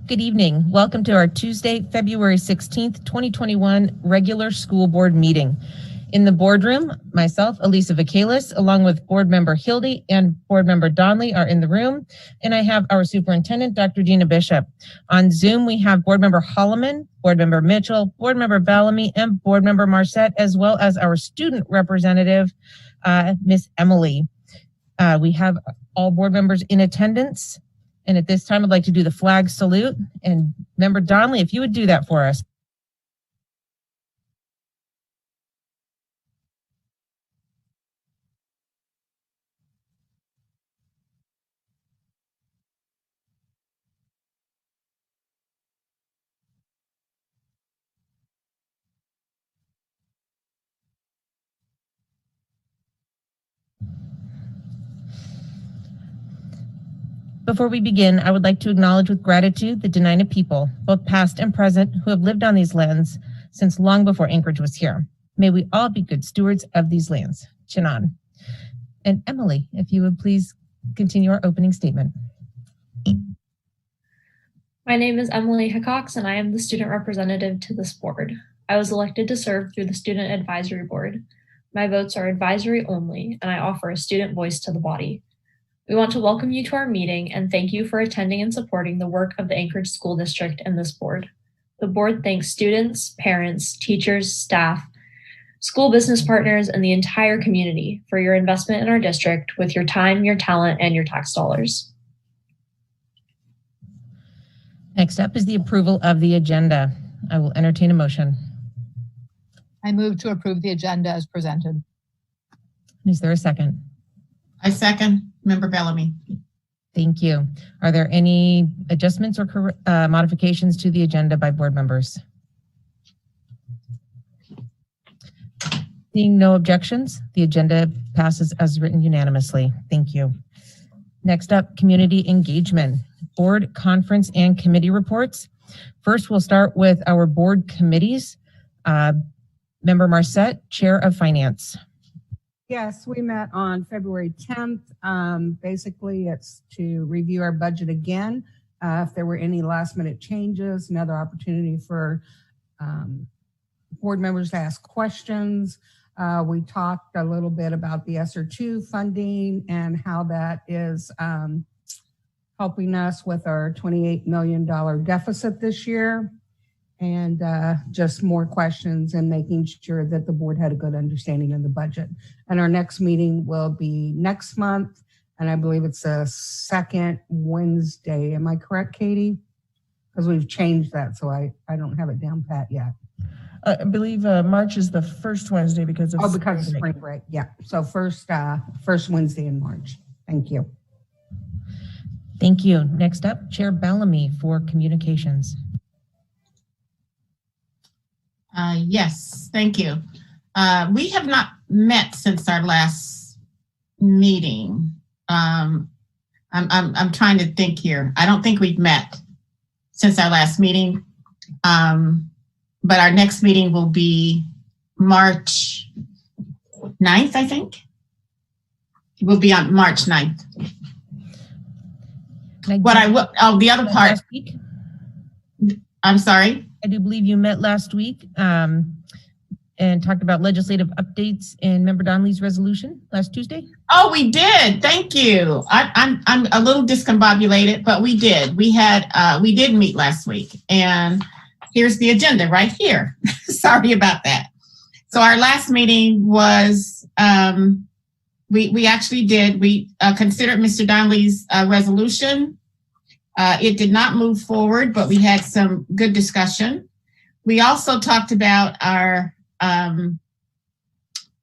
Good evening. Welcome to our Tuesday, February 16th, 2021 regular school board meeting. In the boardroom, myself, Elisa Vacalis, along with board member Hildy and board member Donley are in the room. And I have our superintendent, Dr. Gina Bishop. On Zoom, we have board member Holloman, board member Mitchell, board member Bellamy, and board member Marcette, as well as our student representative, Miss Emily. We have all board members in attendance. And at this time, I'd like to do the flag salute. And member Donley, if you would do that for us. Before we begin, I would like to acknowledge with gratitude the Dena'ina people, both past and present, who have lived on these lands since long before Anchorage was here. May we all be good stewards of these lands. Chinan. And Emily, if you would please continue our opening statement. My name is Emily Hickox, and I am the student representative to this board. I was elected to serve through the Student Advisory Board. My votes are advisory only, and I offer a student voice to the body. We want to welcome you to our meeting and thank you for attending and supporting the work of the Anchorage School District and this board. The board thanks students, parents, teachers, staff, school business partners, and the entire community for your investment in our district with your time, your talent, and your tax dollars. Next up is the approval of the agenda. I will entertain a motion. I move to approve the agenda as presented. Is there a second? I second. Member Bellamy. Thank you. Are there any adjustments or modifications to the agenda by board members? Seeing no objections, the agenda passes as written unanimously. Thank you. Next up, community engagement, board, conference, and committee reports. First, we'll start with our board committees. Member Marcette, Chair of Finance. Yes, we met on February 10th. Basically, it's to review our budget again. If there were any last minute changes, another opportunity for board members to ask questions. We talked a little bit about the ESSER 2 funding and how that is helping us with our $28 million deficit this year. And just more questions and making sure that the board had a good understanding of the budget. And our next meeting will be next month, and I believe it's the second Wednesday. Am I correct, Katie? Because we've changed that, so I don't have it down pat yet. I believe March is the first Wednesday because of spring break. Yeah, so first Wednesday in March. Thank you. Thank you. Next up, Chair Bellamy for communications. Yes, thank you. We have not met since our last meeting. I'm trying to think here. I don't think we've met since our last meeting, but our next meeting will be March 9th, I think. It will be on March 9th. The other part, I'm sorry. I do believe you met last week and talked about legislative updates in Member Donnelly's resolution last Tuesday. Oh, we did. Thank you. I'm a little discombobulated, but we did. We did meet last week, and here's the agenda right here. Sorry about that. So our last meeting was we actually did. We considered Mr. Donnelly's resolution. It did not move forward, but we had some good discussion. We also talked about our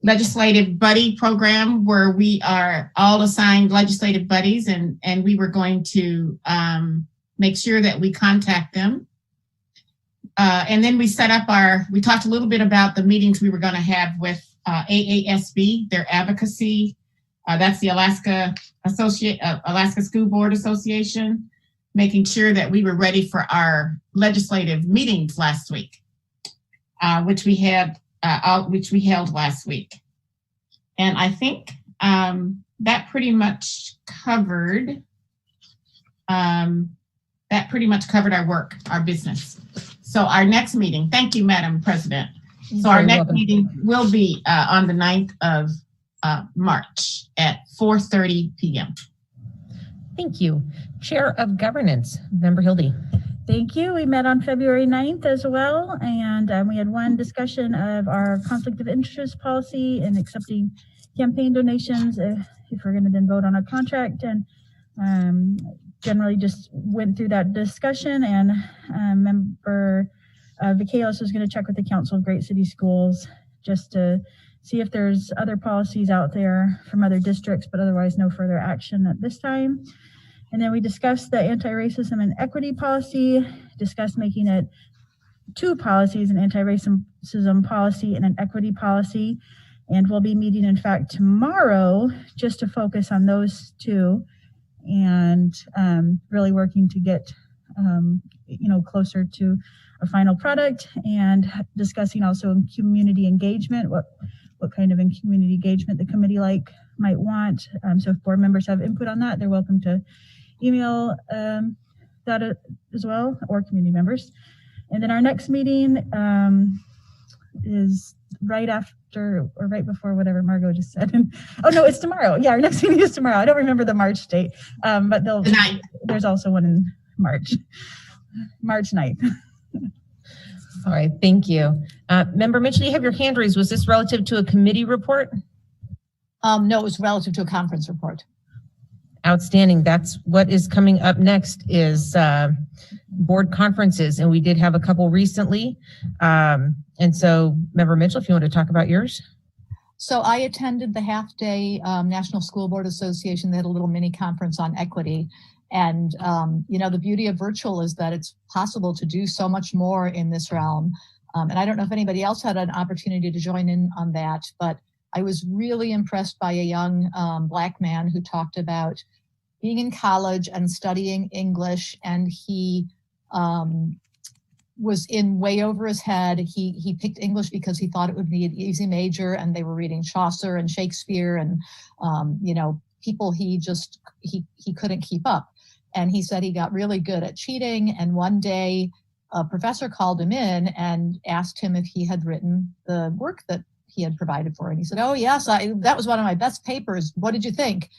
legislative buddy program, where we are all assigned legislative buddies, and we were going to make sure that we contact them. And then we talked a little bit about the meetings we were going to have with AASB, their advocacy. That's the Alaska School Board Association, making sure that we were ready for our legislative meetings last week, which we held last week. And I think that pretty much covered that pretty much covered our work, our business. So our next meeting, thank you, Madam President. So our Very next welcome. meeting will be on the 9th of March at 4:30 p.m. Thank you. Chair of Governance, Member Hildy. Thank you. We met on February 9th as well, and we had one discussion of our conflict of interest policy and accepting campaign donations if we're going to then vote on a contract, and generally just went through that discussion. And Member Vacalis was going to check with the Council of Great City Schools just to see if there's other policies out there from other districts, but otherwise no further action at this time. And then we discussed the anti-racism and equity policy, discussed making it 2 policies, an anti-racism policy and an equity policy. And we'll be meeting, in fact, tomorrow just to focus on those 2 and really working to get, closer to a final product, and discussing also community engagement, what kind of community engagement the committee might want. So if board members have input on that, they're welcome to email that as well, or community members. And then our next meeting is right after or right before whatever Margot just said. Oh no, it's tomorrow. Yeah, our next meeting is tomorrow. I don't remember the March date, but there's also one in March 9th. All right, thank you. Member Mitchell, you have your hand raised. Was this relative to a committee report? No, it was relative to a conference report. Outstanding. That's what is coming up next is board conferences, and we did have a couple recently. And so, Member Mitchell, if you want to talk about yours. So I attended the half-day National School Board Association. They had a little mini conference on equity. And, the beauty of virtual is that it's possible to do so much more in this realm. And I don't know if anybody else had an opportunity to join in on that, but I was really impressed by a young Black man who talked about being in college and studying English, and he was in way over his head. He picked English because he thought it would be an easy major, and they were reading Chaucer and Shakespeare and people he couldn't keep up. And he said he got really good at cheating, and one day a professor called him in and asked him if he had written the work that he had provided for. And he said, "Oh yes, that was one of my best papers. What did you think?"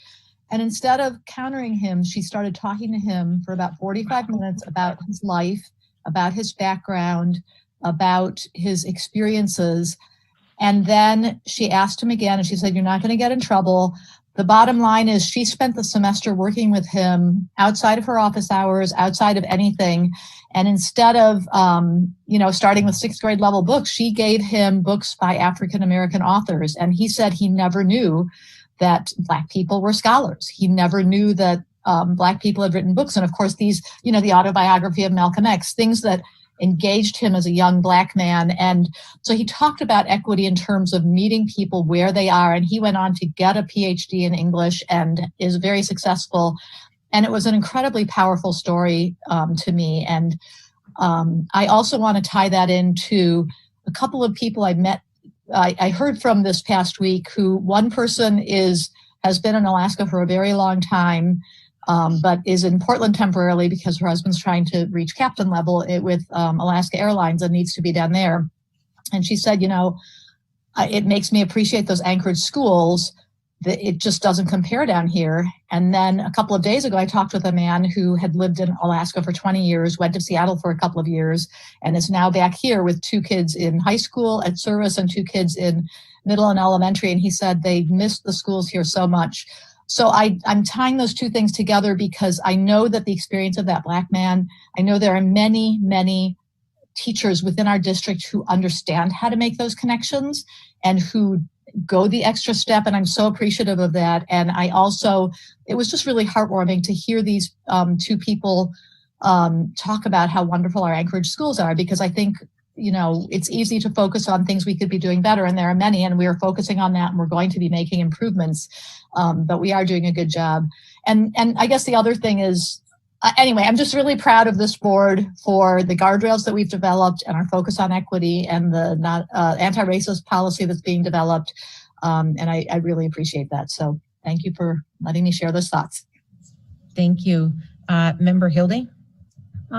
And instead of countering him, she started talking to him for about 45 minutes about his life, about his background, about his experiences. And then she asked him again, and she said, "You're not going to get in trouble." The bottom line is she spent the semester working with him outside of her office hours, outside of anything. And instead of, starting with 6th grade level books, she gave him books by African-American authors. And he said he never knew that Black people were scholars. He never knew that Black people had written books. And of course, these, the autobiography of Malcolm X, things that engaged him as a young Black man. And so he talked about equity in terms of meeting people where they are. And he went on to get a PhD in English and is very successful. And it was an incredibly powerful story to me. And I also want to tie that into a couple of people I met. I heard from this past week who one person has been in Alaska for a very long time, but is in Portland temporarily because her husband's trying to reach captain level with Alaska Airlines and needs to be down there. And she said, it makes me appreciate those Anchorage schools. It just doesn't compare down here. And then a couple of days ago, I talked with a man who had lived in Alaska for 20 years, went to Seattle for a couple of years, and is now back here with 2 kids in high school at Service and 2 kids in middle and elementary. And he said they missed the schools here so much. So I'm tying those 2 things together because I know that the experience of that Black man, I know there are many, many teachers within our district who understand how to make those connections and who go the extra step. And I'm so appreciative of that. And it was just really heartwarming to hear these 2 people talk about how wonderful our Anchorage schools are, because I think, it's easy to focus on things we could be doing better. And there are many, and we are focusing on that, and we're going to be making improvements. But we are doing a good job. And I guess the other thing is, anyway, I'm just really proud of this board for the guardrails that we've developed and our focus on equity and the anti-racist policy that's being developed. And I really appreciate that. So thank you for letting me share those thoughts. Thank you. Member Hildy?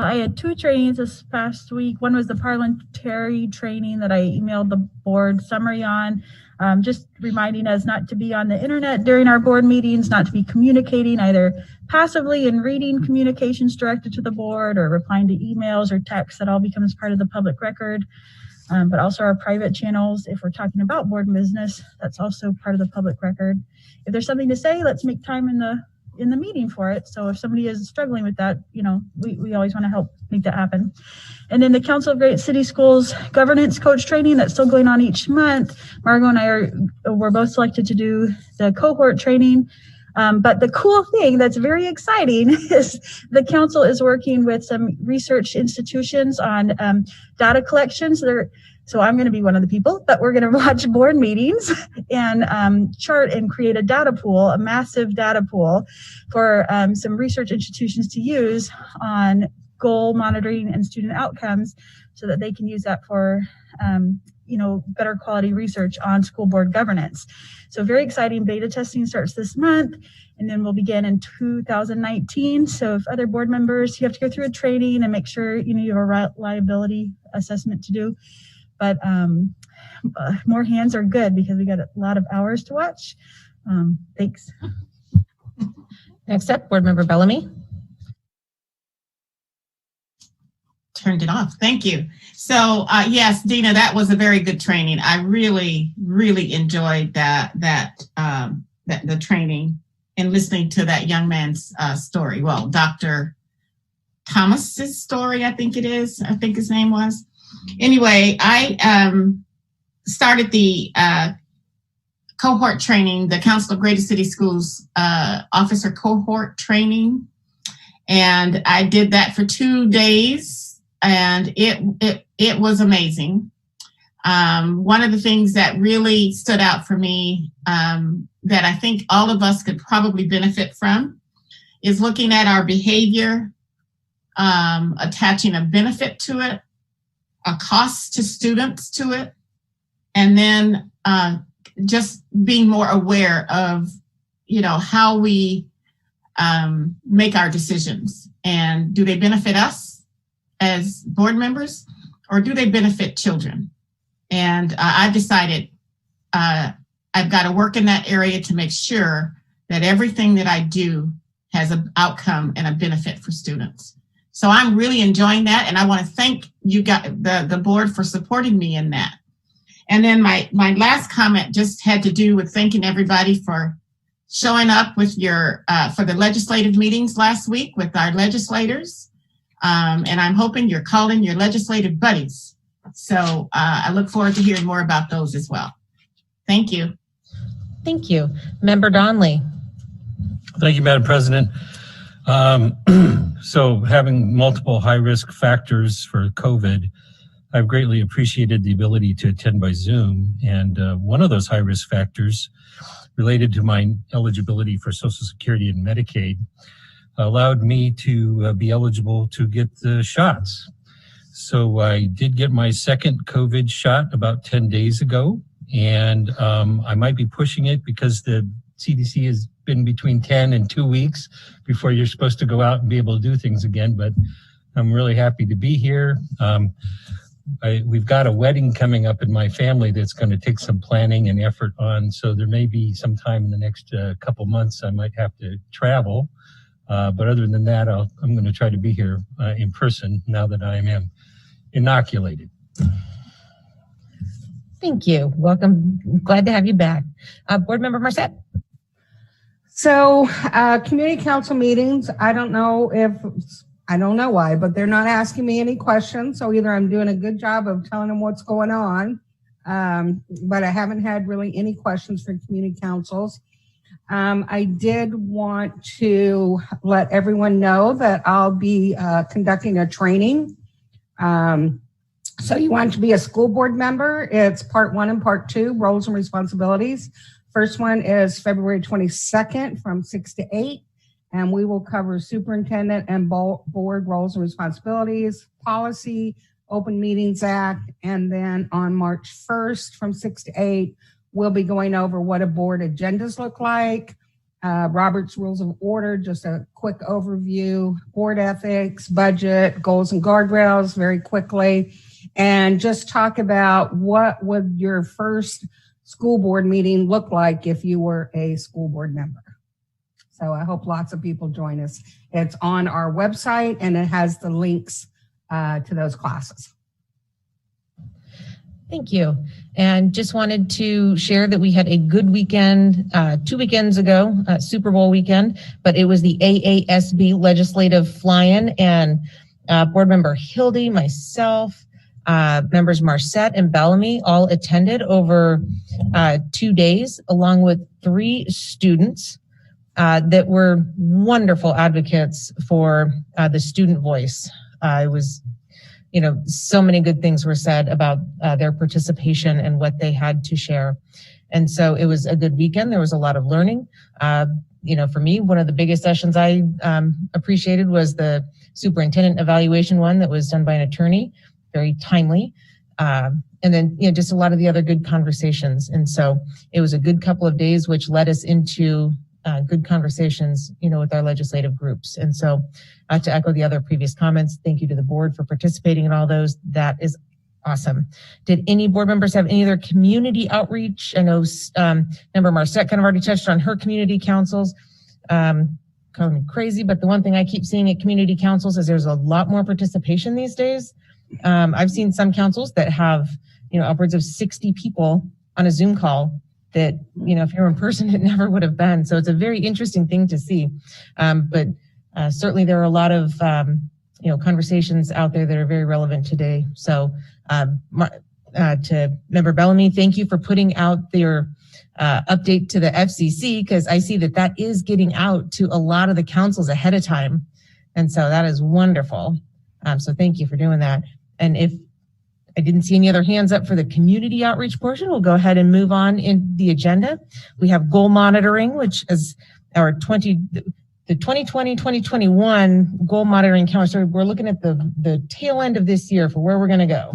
I had 2 trainings this past week. One was the parliamentary training that I emailed the board summary on, just reminding us not to be on the internet during our board meetings, not to be communicating either passively and reading communications directed to the board or replying to emails or texts. That all becomes part of the public record. But also our private channels, if we're talking about board business, that's also part of the public record. If there's something to say, let's make time in the meeting for it. So if somebody is struggling with that, we always want to help make that happen. And then the Council of Great City Schools governance coach training that's still going on each month. Margot and I were both selected to do the cohort training. But the cool thing that's very exciting is the council is working with some research institutions on data collections. So I'm going to be one of the people, but we're going to watch board meetings and chart and create a data pool, a massive data pool for some research institutions to use on goal monitoring and student outcomes so that they can use that for better quality research on school board governance. So very exciting. Beta testing starts this month, and then we'll begin in 2019. So if other board members, you have to go through a training and make sure you have a reliability assessment to do. But more hands are good because we got a lot of hours to watch. Thanks. Next up, Board Member Bellamy. Turned it off. Thank you. So yes, Dina, that was a very good training. I really, really enjoyed the training and listening to that young man's story. Well, Dr. Thomas's story, I think his name was. Anyway, I started the cohort training, the Council of Greater City Schools officer cohort training. And I did that for 2 days. And it was amazing. One of the things that really stood out for me that I think all of us could probably benefit from is looking at our behavior, attaching a benefit to it, a cost to students to it, and then just being more aware of, how we make our decisions. And do they benefit us as board members, or do they benefit children? And I've decided I've got to work in that area to make sure that everything that I do has an outcome and a benefit for students. So I'm really enjoying that, and I want to thank you guys, the board, for supporting me in that. And then my last comment just had to do with thanking everybody for showing up with for the legislative meetings last week with our legislators. And I'm hoping you're calling your legislative buddies. So I look forward to hearing more about those as well. Thank you. Thank you. Member Donnelly. Thank you, Madam President. So having multiple high-risk factors for COVID, I've greatly appreciated the ability to attend by Zoom. And one of those high-risk factors related to my eligibility for Social Security and Medicaid allowed me to be eligible to get the shots. So I did get my second COVID shot about 10 days ago, and I might be pushing it because the CDC has been between 10 and 2 weeks before you're supposed to go out and be able to do things again, but I'm really happy to be here. We've got a wedding coming up in my family that's going to take some planning and effort on, so there may be some time in the next couple months I might have to travel. But other than that, I'm going to try to be here in person now that I am inoculated. Thank you. Welcome. Glad to have you back. Board Member Marcette. So community council meetings, I don't know why, but they're not asking me any questions. So either I'm doing a good job of telling them what's going on, but I haven't had really any questions for community councils. I did want to let everyone know that I'll be conducting a training. So you want to be a school board member. It's part 1 and part 2, roles and responsibilities. First one is February 22nd from 6 to 8. And we will cover superintendent and board roles and responsibilities, policy, Open Meetings Act. And then on March 1st from 6 to 8, we'll be going over what a board agendas look like, Robert's Rules of Order, just a quick overview, board ethics, budget, goals and guardrails very quickly, and just talk about what would your first school board meeting look like if you were a school board member. So I hope lots of people join us. It's on our website and it has the links to those classes. Thank you. And just wanted to share that we had a good weekend 2 weekends ago, Super Bowl weekend, but it was the AASB legislative fly-in, and board member Hildy, myself, members Marcette and Bellamy all attended over 2 days, along with 3 students that were wonderful advocates for the student voice. It was, so many good things were said about their participation and what they had to share. And so it was a good weekend. There was a lot of learning. For me, one of the biggest sessions I appreciated was the superintendent evaluation one that was done by an attorney, very timely. And then, just a lot of the other good conversations. And so it was a good couple of days, which led us into good conversations, with our legislative groups. And so to echo the other previous comments, thank you to the board for participating in all those. That is awesome. Did any board members have any other community outreach? I know member Marcette kind of already touched on her community councils. Calling me crazy, but the one thing I keep seeing at community councils is there's a lot more participation these days. I've seen some councils that have, upwards of 60 people on a Zoom call that, if you're in person, it never would have been. So it's a very interesting thing to see. But certainly there are a lot of, conversations out there that are very relevant today. So to member Bellamy, thank you for putting out your update to the FCC, because I see that is getting out to a lot of the councils ahead of time. And so that is wonderful. So thank you for doing that. And if I didn't see any other hands up for the community outreach portion, we'll go ahead and move on in the agenda. We have goal monitoring, which is our 2020-2021 goal monitoring calendar. So we're looking at the tail end of this year for where we're going to go.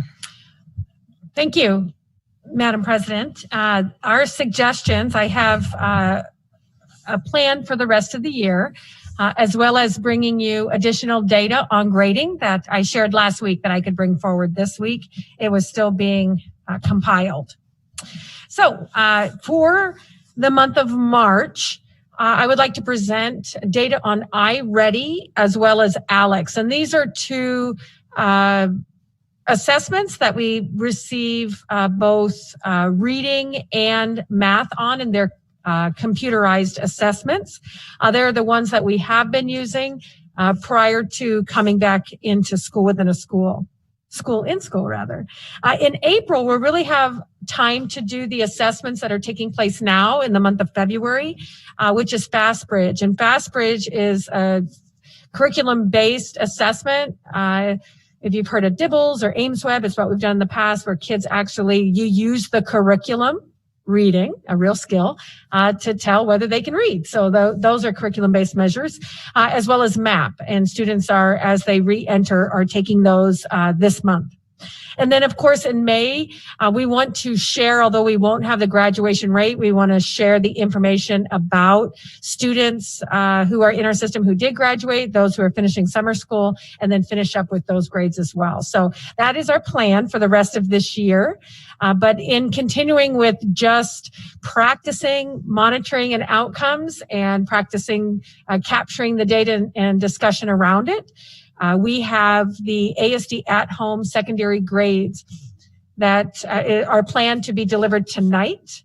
Thank you, Madam President. Our suggestions, I have a plan for the rest of the year, as well as bringing you additional data on grading that I shared last week that I could bring forward this week. It was still being compiled. So for the month of March, I would like to present data on iReady as well as Alex. And these are 2 assessments that we receive both reading and math on, and they're computerized assessments. They're the ones that we have been using prior to coming back into school within a school in school rather. In April, we really have time to do the assessments that are taking place now in the month of February, which is FastBridge. And FastBridge is a curriculum-based assessment. If you've heard of Dibbles or AimsWeb, it's what we've done in the past, where kids you use the curriculum, reading, a real skill, to tell whether they can read. So those are curriculum-based measures, as well as MAP. And students as they re-enter, are taking those this month. And then, of course, in May, we want to share, although we won't have the graduation rate, we want to share the information about students who are in our system who did graduate, those who are finishing summer school, and then finish up with those grades as well. So that is our plan for the rest of this year. But in continuing with just practicing, monitoring and outcomes, and practicing capturing the data and discussion around it, we have the ASD at-home secondary grades that are planned to be delivered tonight.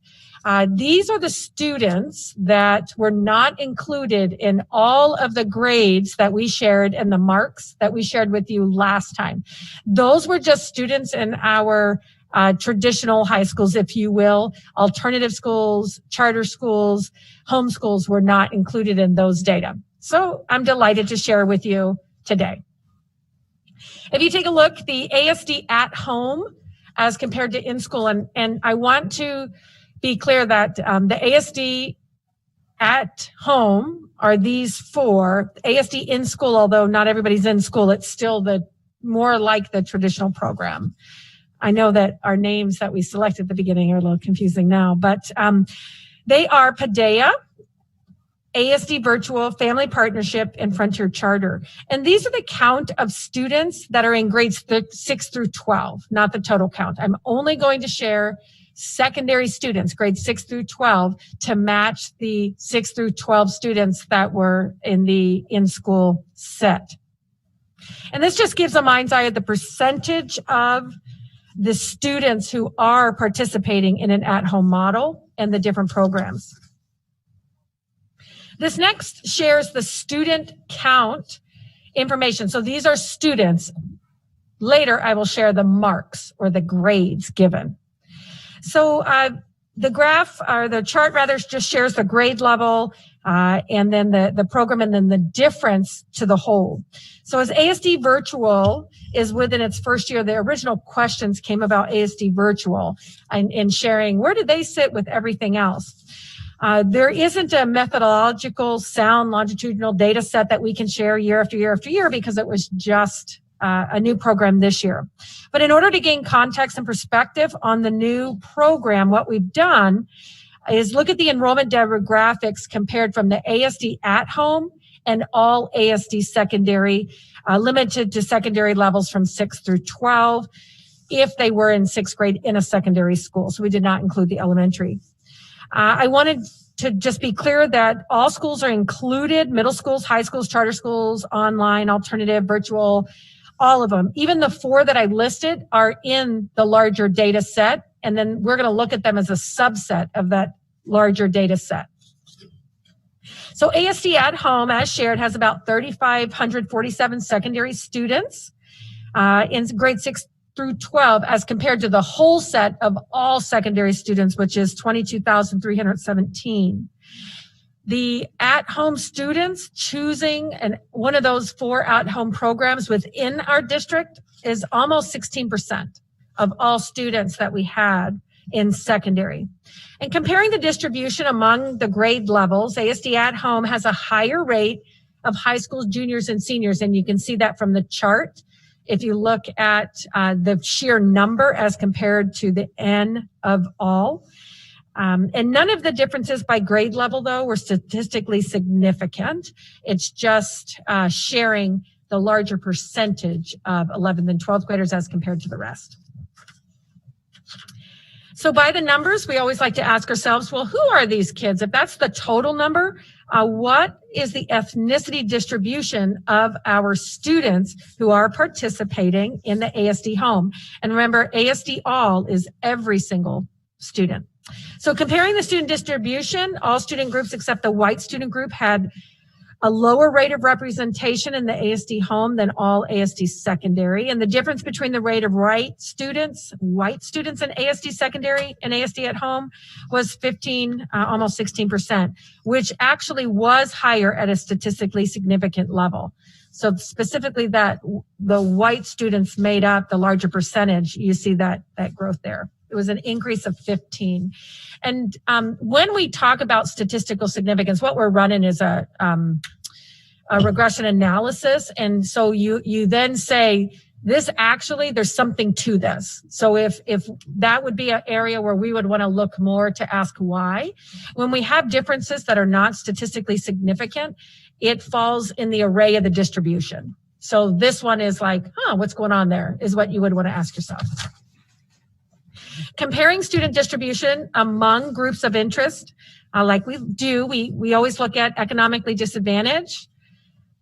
These are the students that were not included in all of the grades that we shared and the marks that we shared with you last time. Those were just students in our traditional high schools, if you will. Alternative schools, charter schools, homeschools were not included in those data. So I'm delighted to share with you today. If you take a look, the ASD at home as compared to in school, and I want to be clear that the ASD at home are these 4. ASD in school, although not everybody's in school, it's still more like the traditional program. I know that our names that we selected at the beginning are a little confusing now, but they are Padea, ASD Virtual, Family Partnership, and Frontier Charter. And these are the count of students that are in grades 6 through 12, not the total count. I'm only going to share secondary students, grades 6 through 12, to match the 6 through 12 students that were in the in-school set. And this just gives a mind's eye of the percentage of the students who are participating in an at-home model and the different programs. This next shares the student count information. So these are students. Later, I will share the marks or the grades given. So the graph, or the chart rather, just shares the grade level and then the program and then the difference to the whole. So as ASD Virtual is within its first year, the original questions came about ASD Virtual and sharing where did they sit with everything else. There isn't a methodological sound longitudinal data set that we can share year after year after year because it was just a new program this year. But in order to gain context and perspective on the new program, what we've done is look at the enrollment demographics compared from the ASD at home and all ASD secondary, limited to secondary levels from 6 through 12, if they were in 6th grade in a secondary school. So we did not include the elementary. I wanted to just be clear that all schools are included, middle schools, high schools, charter schools, online, alternative, virtual, all of them. Even the 4 that I listed are in the larger data set, and then we're going to look at them as a subset of that larger data set. So ASD at home, as shared, has about 3,547 secondary students in grade 6 through 12 as compared to the whole set of all secondary students, which is 22,317. The at-home students choosing one of those 4 at-home programs within our district is almost 16% of all students that we had in secondary. And comparing the distribution among the grade levels, ASD at home has a higher rate of high school juniors and seniors, and you can see that from the chart. If you look at the sheer number as compared to the N of all. And none of the differences by grade level, though, were statistically significant. It's just sharing the larger percentage of 11th and 12th graders as compared to the rest. So by the numbers, we always like to ask ourselves, well, who are these kids? If that's the total number, what is the ethnicity distribution of our students who are participating in the ASD home? And remember, ASD all is every single student. So comparing the student distribution, all student groups except the white student group had a lower rate of representation in the ASD home than all ASD secondary. And the difference between the rate of white students in ASD secondary and ASD at home was almost 16%, which actually was higher at a statistically significant level. So specifically that the white students made up the larger percentage, you see that growth there. It was an increase of 15. And when we talk about statistical significance, what we're running is a regression analysis. And so you then say, this actually, there's something to this. So if that would be an area where we would want to look more to ask why. When we have differences that are not statistically significant, it falls in the array of the distribution. So this one is like, what's going on there, is what you would want to ask yourself. Comparing student distribution among groups of interest, like we do, we always look at economically disadvantaged,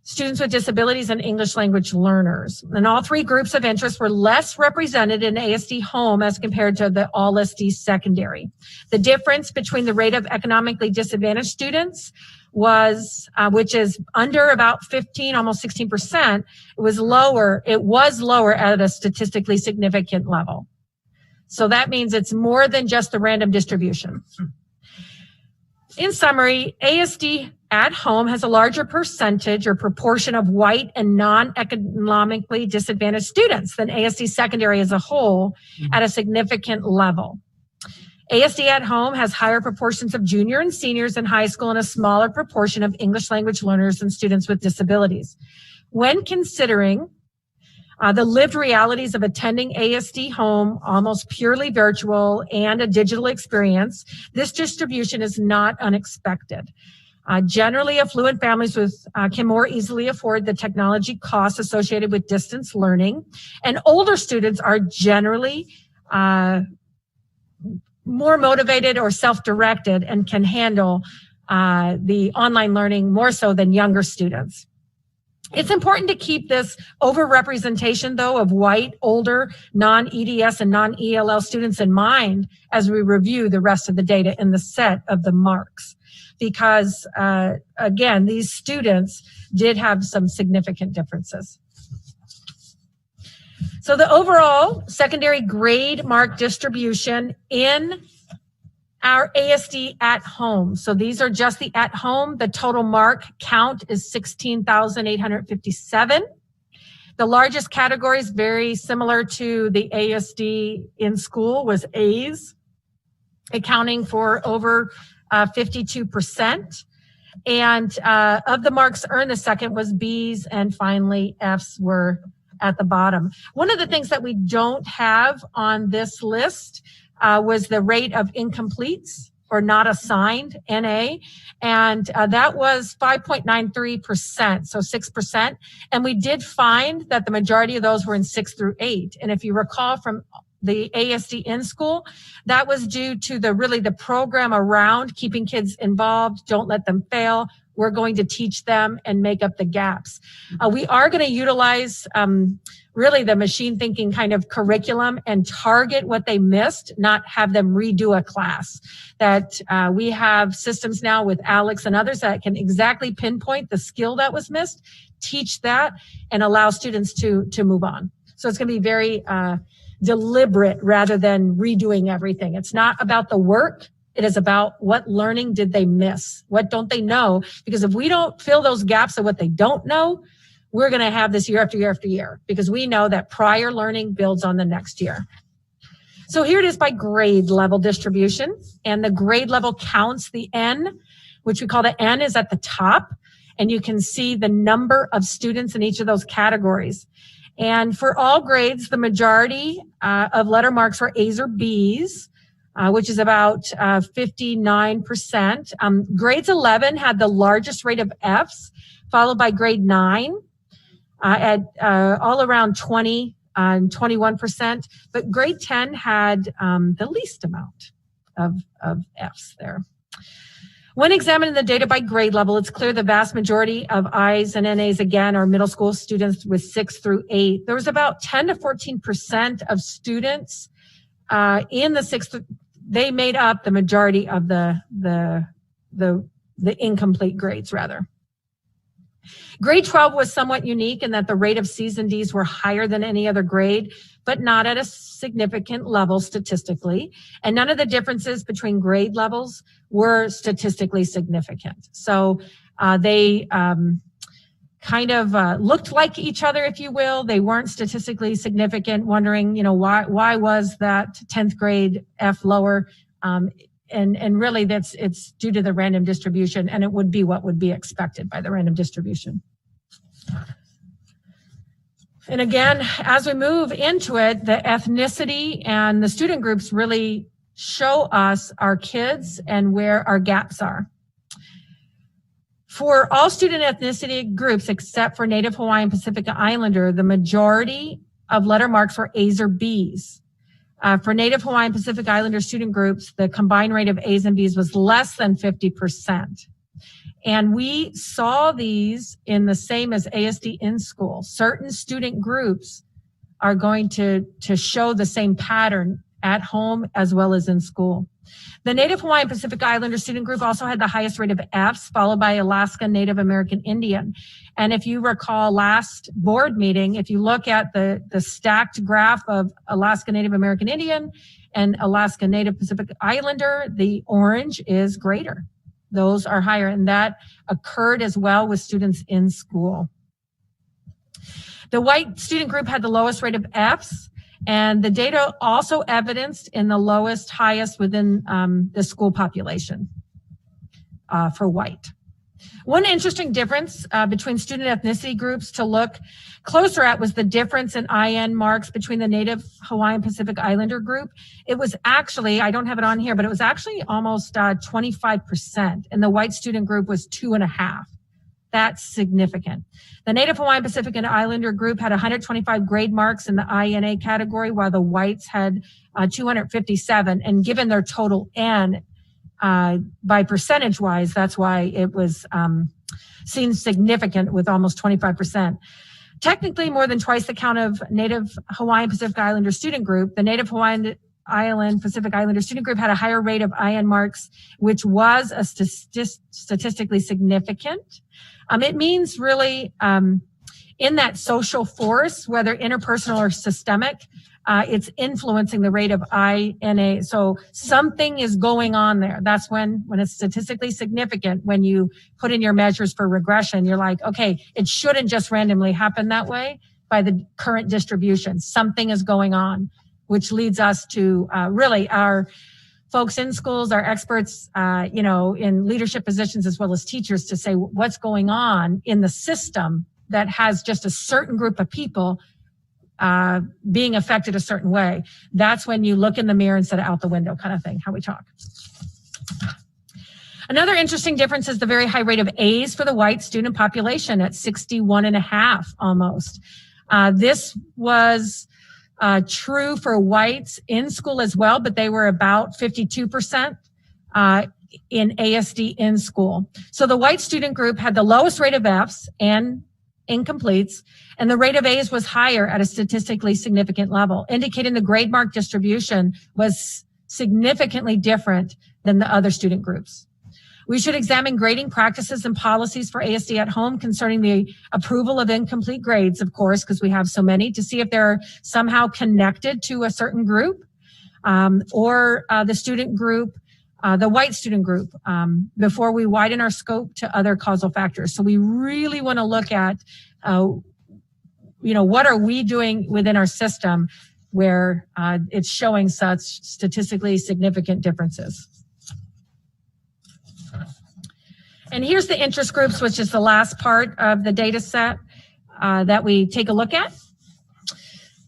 students with disabilities, and English language learners. And all 3 groups of interest were less represented in ASD home as compared to the all SD secondary. The difference between the rate of economically disadvantaged students was, which is under about 15, almost 16%, it was lower at a statistically significant level. So that means it's more than just the random distribution. In summary, ASD at home has a larger percentage or proportion of white and non-economically disadvantaged students than ASD secondary as a whole at a significant level. ASD at home has higher proportions of junior and seniors in high school and a smaller proportion of English language learners and students with disabilities. When considering the lived realities of attending ASD home, almost purely virtual and a digital experience, this distribution is not unexpected. Generally, affluent families can more easily afford the technology costs associated with distance learning, and older students are generally more motivated or self-directed and can handle the online learning more so than younger students. It's important to keep this overrepresentation, though, of white, older, non-EDS and non-ELL students in mind as we review the rest of the data in the set of the marks. Because, again, these students did have some significant differences. So the overall secondary grade mark distribution in our ASD at home. So these are just the at home. The total mark count is 16,857. The largest category is very similar to the ASD in school was A's, accounting for over 52%. And of the marks earned, the second was B's, and finally F's were at the bottom. One of the things that we don't have on this list was the rate of incompletes or not assigned, NA, and that was 5.93%, so 6%. And we did find that the majority of those were in 6 through 8. And if you recall from the ASD in school, that was due to the program around keeping kids involved, don't let them fail. We're going to teach them and make up the gaps. We are going to utilize really the machine thinking kind of curriculum and target what they missed, not have them redo a class. That we have systems now with Alex and others that can exactly pinpoint the skill that was missed, teach that, and allow students to move on. So it's going to be very deliberate rather than redoing everything. It's not about the work. It is about what learning did they miss? What don't they know? Because if we don't fill those gaps of what they don't know, we're going to have this year after year after year, because we know that prior learning builds on the next year. So here it is by grade level distribution, and the grade level counts the N, which we call the N is at the top, and you can see the number of students in each of those categories. And for all grades, the majority of letter marks were A's or B's, which is about 59%. Grades 11 had the largest rate of F's, followed by grade 9 at all around 20 and 21%. But grade 10 had the least amount of F's there. When examining the data by grade level, it's clear the vast majority of I's and NA's, again, are middle school students with 6 through 8. There was about 10 to 14% of students in the 6th. They made up the majority of the incomplete grades, rather. Grade 12 was somewhat unique in that the rate of C's and D's were higher than any other grade, but not at a significant level statistically. And none of the differences between grade levels were statistically significant. So they kind of looked like each other, if you will. They weren't statistically significant, wondering, why was that 10th grade F lower? And really it's due to the random distribution, and it would be what would be expected by the random distribution. And again, as we move into it, the ethnicity and the student groups really show us our kids and where our gaps are. For all student ethnicity groups, except for Native Hawaiian Pacific Islander, the majority of letter marks were A's or B's. For Native Hawaiian Pacific Islander student groups, the combined rate of A's and B's was less than 50%. And we saw these in the same as ASD in school. Certain student groups are going to show the same pattern at home as well as in school. The Native Hawaiian Pacific Islander student group also had the highest rate of F's, followed by Alaska Native American Indian. And if you recall last board meeting, if you look at the stacked graph of Alaska Native American Indian and Alaska Native Pacific Islander, the orange is greater. Those are higher, and that occurred as well with students in school. The white student group had the lowest rate of F's, and the data also evidenced in the highest within the school population for white. One interesting difference between student ethnicity groups to look closer at was the difference in IN marks between the Native Hawaiian Pacific Islander group. It was actually, I don't have it on here, but it was actually almost 25%, and the white student group was 2.5%. That's significant. The Native Hawaiian Pacific and Islander group had 125 grade marks in the INA category, while the whites had 257. And given their total N, by percentage wise, that's why it was seen significant with almost 25%. Technically, more than twice the count of Native Hawaiian Pacific Islander student group. The Native Hawaiian Pacific Islander student group had a higher rate of IN marks, which was a statistically significant. It means really in that social force, whether interpersonal or systemic, it's influencing the rate of INA. So something is going on there. That's when it's statistically significant. When you put in your measures for regression, you're like, okay, it shouldn't just randomly happen that way by the current distribution. Something is going on, which leads us to really our folks in schools, our experts, in leadership positions as well as teachers to say what's going on in the system that has just a certain group of people being affected a certain way. That's when you look in the mirror instead of out the window kind of thing, how we talk. Another interesting difference is the very high rate of A's for the white student population at 61.5 almost. This was true for whites in school as well, but they were about 52% in ASD in school. So the white student group had the lowest rate of F's and incompletes, and the rate of A's was higher at a statistically significant level, indicating the grade mark distribution was significantly different than the other student groups. We should examine grading practices and policies for ASD at home concerning the approval of incomplete grades, of course, because we have so many, to see if they're somehow connected to a certain group or the student group, the white student group, before we widen our scope to other causal factors. So we really want to look at, what are we doing within our system where it's showing such statistically significant differences. And here's the interest groups, which is the last part of the data set that we take a look at.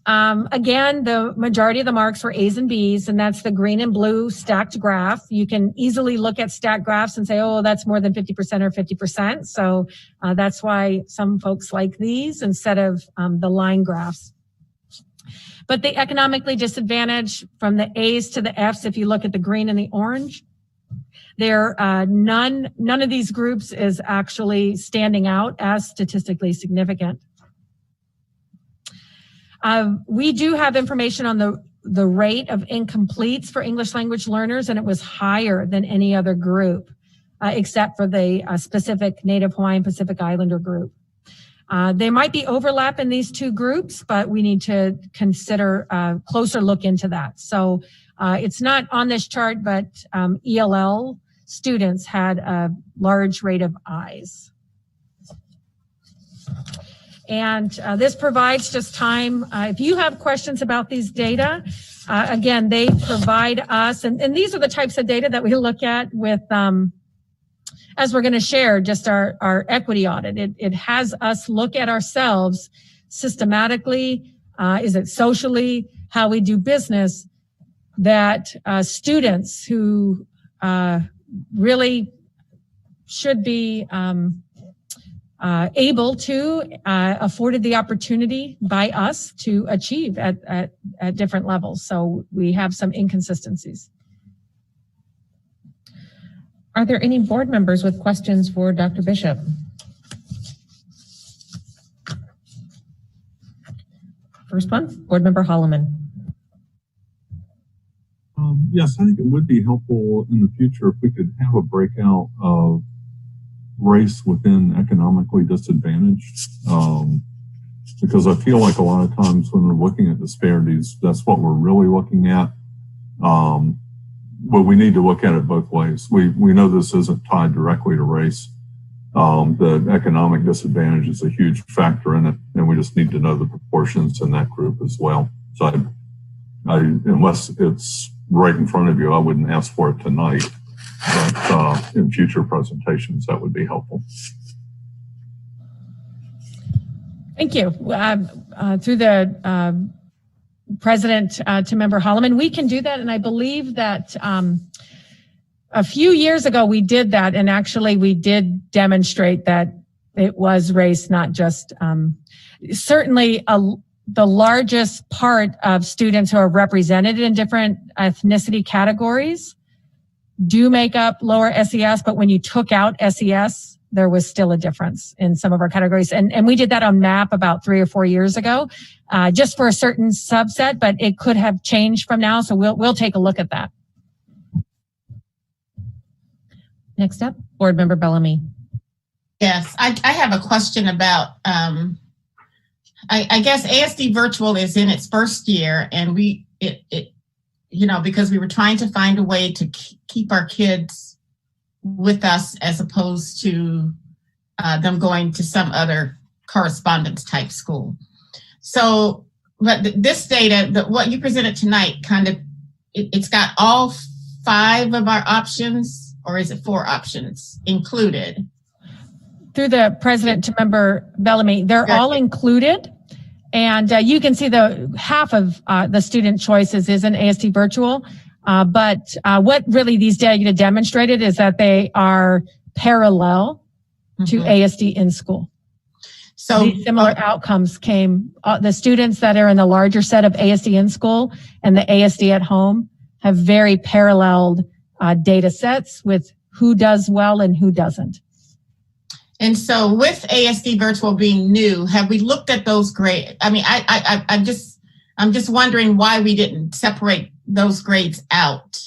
Again, the majority of the marks were A's and B's, and that's the green and blue stacked graph. You can easily look at stacked graphs and say, oh, that's more than 50% or 50%. So that's why some folks like these instead of the line graphs. But the economically disadvantaged from the A's to the F's, if you look at the green and the orange, none of these groups is actually standing out as statistically significant. We do have information on the rate of incompletes for English language learners, and it was higher than any other group, except for the specific Native Hawaiian Pacific Islander group. There might be overlap in these two groups, but we need to consider a closer look into that. So it's not on this chart, but ELL students had a large rate of I's. And this provides just time. If you have questions about these data, again, they provide us, and these are the types of data that we look at with, as we're going to share, just our equity audit. It has us look at ourselves systematically. Is it socially, how we do business, that students who really should be able to, afforded the opportunity by us to achieve at different levels. So we have some inconsistencies. Are there any board members with questions for Dr. Bishop? First one, Board Member Holloman. Yes, I think it would be helpful in the future if we could have a breakout of race within economically disadvantaged, because I feel like a lot of times when we're looking at disparities, that's what we're really looking at. But we need to look at it both ways. We know this isn't tied directly to race. The economic disadvantage is a huge factor in it, and we just need to know the proportions in that group as well. So unless it's right in front of you, I wouldn't ask for it tonight. But in future presentations, that would be helpful. Thank you. Through the President to Member Holloman, we can do that. And I believe that a few years ago we did that. And actually we did demonstrate that it was race, not just certainly the largest part of students who are represented in different ethnicity categories do make up lower SES. But when you took out SES, there was still a difference in some of our categories. And we did that on MAP about 3 or 4 years ago, just for a certain subset, but it could have changed from now. So we'll take a look at that. Next up, Board Member Bellamy. Yes, I have a question about, I guess ASD Virtual is in its first year, and because we were trying to find a way to keep our kids with us as opposed to them going to some other correspondence type school. So, but this data, what you presented tonight, it's got all 5 of our options, or is it 4 options included? Through the President to Member Bellamy, they're all included. And you can see the half of the student choices is in ASD Virtual. But what really these data demonstrated is that they are parallel to ASD in school. So these similar outcomes came, the students that are in the larger set of ASD in school and the ASD at home have very paralleled data sets with who does well and who doesn't. And so with ASD Virtual being new, have we looked at those grades? I mean, I'm just wondering why we didn't separate those grades out.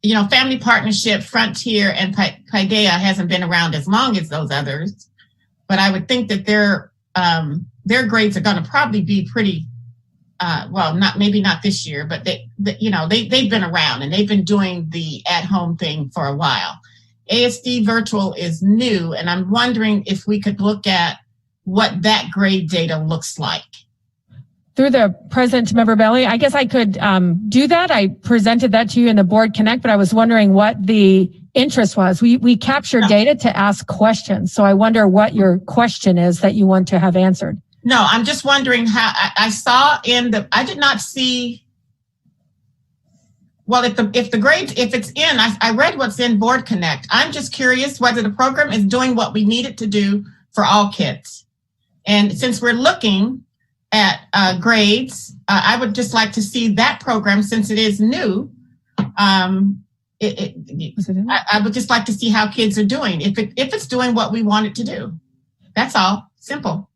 You know, Family Partnership, Frontier, and Paideia hasn't been around as long as those others, but I would think that their grades are going to probably be pretty, maybe not this year, but they've been around and they've been doing the at-home thing for a while. ASD Virtual is new, and I'm wondering if we could look at what that grade data looks like. Through the President to Member Bellamy, I guess I could do that. I presented that to you in the Board Connect, but I was wondering what the interest was. We capture data to ask questions, so I wonder what your question is that you want to have answered. No, I'm just wondering how I saw I did not see. Well, if it's in, I read what's in Board Connect. I'm just curious whether the program is doing what we need it to do for all kids. And since we're looking at grades, I would just like to see that program, since it is new. I would just like to see how kids are doing, if it's doing what we want it to do. That's all. Simple.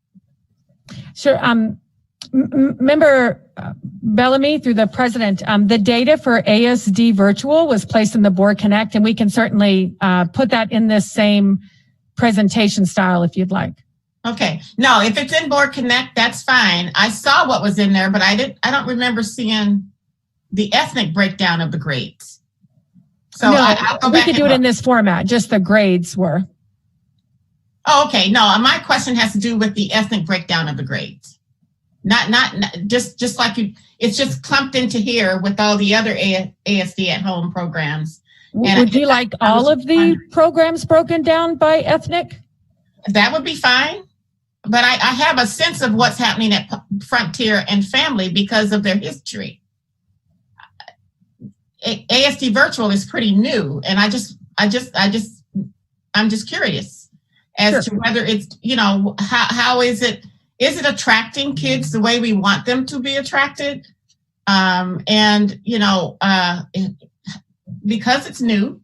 Sure. Member Bellamy, through the President, the data for ASD Virtual was placed in the Board Connect, and we can certainly put that in this same presentation style if you'd like. Okay. No, if it's in Board Connect, that's fine. I saw what was in there, but I don't remember seeing the ethnic breakdown of the grades. So no, I'll go back. We could do it in this format. Just the grades were. Oh, okay. No, my question has to do with the ethnic breakdown of the grades. Not just like it's just clumped into here with all the other ASD at home programs. And would you like all of the programs broken down by ethnic? That would be fine. But I have a sense of what's happening at Frontier and Family because of their history. ASD Virtual is pretty new, and I'm just curious as to whether it's, how is it attracting kids the way we want them to be attracted? Because it's new,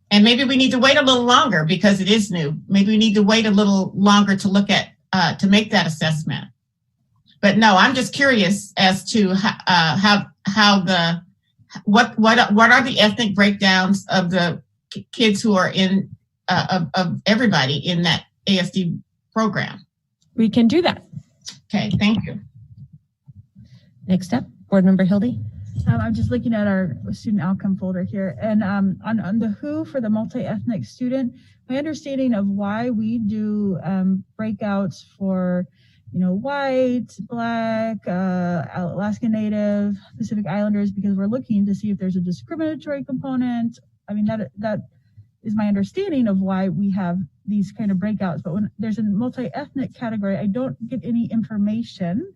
and maybe we need to wait a little longer because it is new. Maybe we need to wait a little longer to look at, to make that assessment. But no, I'm just curious as to what are the ethnic breakdowns of the kids who are in, of everybody in that ASD program. We can do that. Okay, thank you. Next up, Board Member Hildy. I'm just looking at our student outcome folder here, and on the WHO for the multi-ethnic student, my understanding of why we do breakouts for, white, Black, Alaska Native, Pacific Islanders, because we're looking to see if there's a discriminatory component. I mean, that is my understanding of why we have these kind of breakouts. But when there's a multi-ethnic category, I don't get any information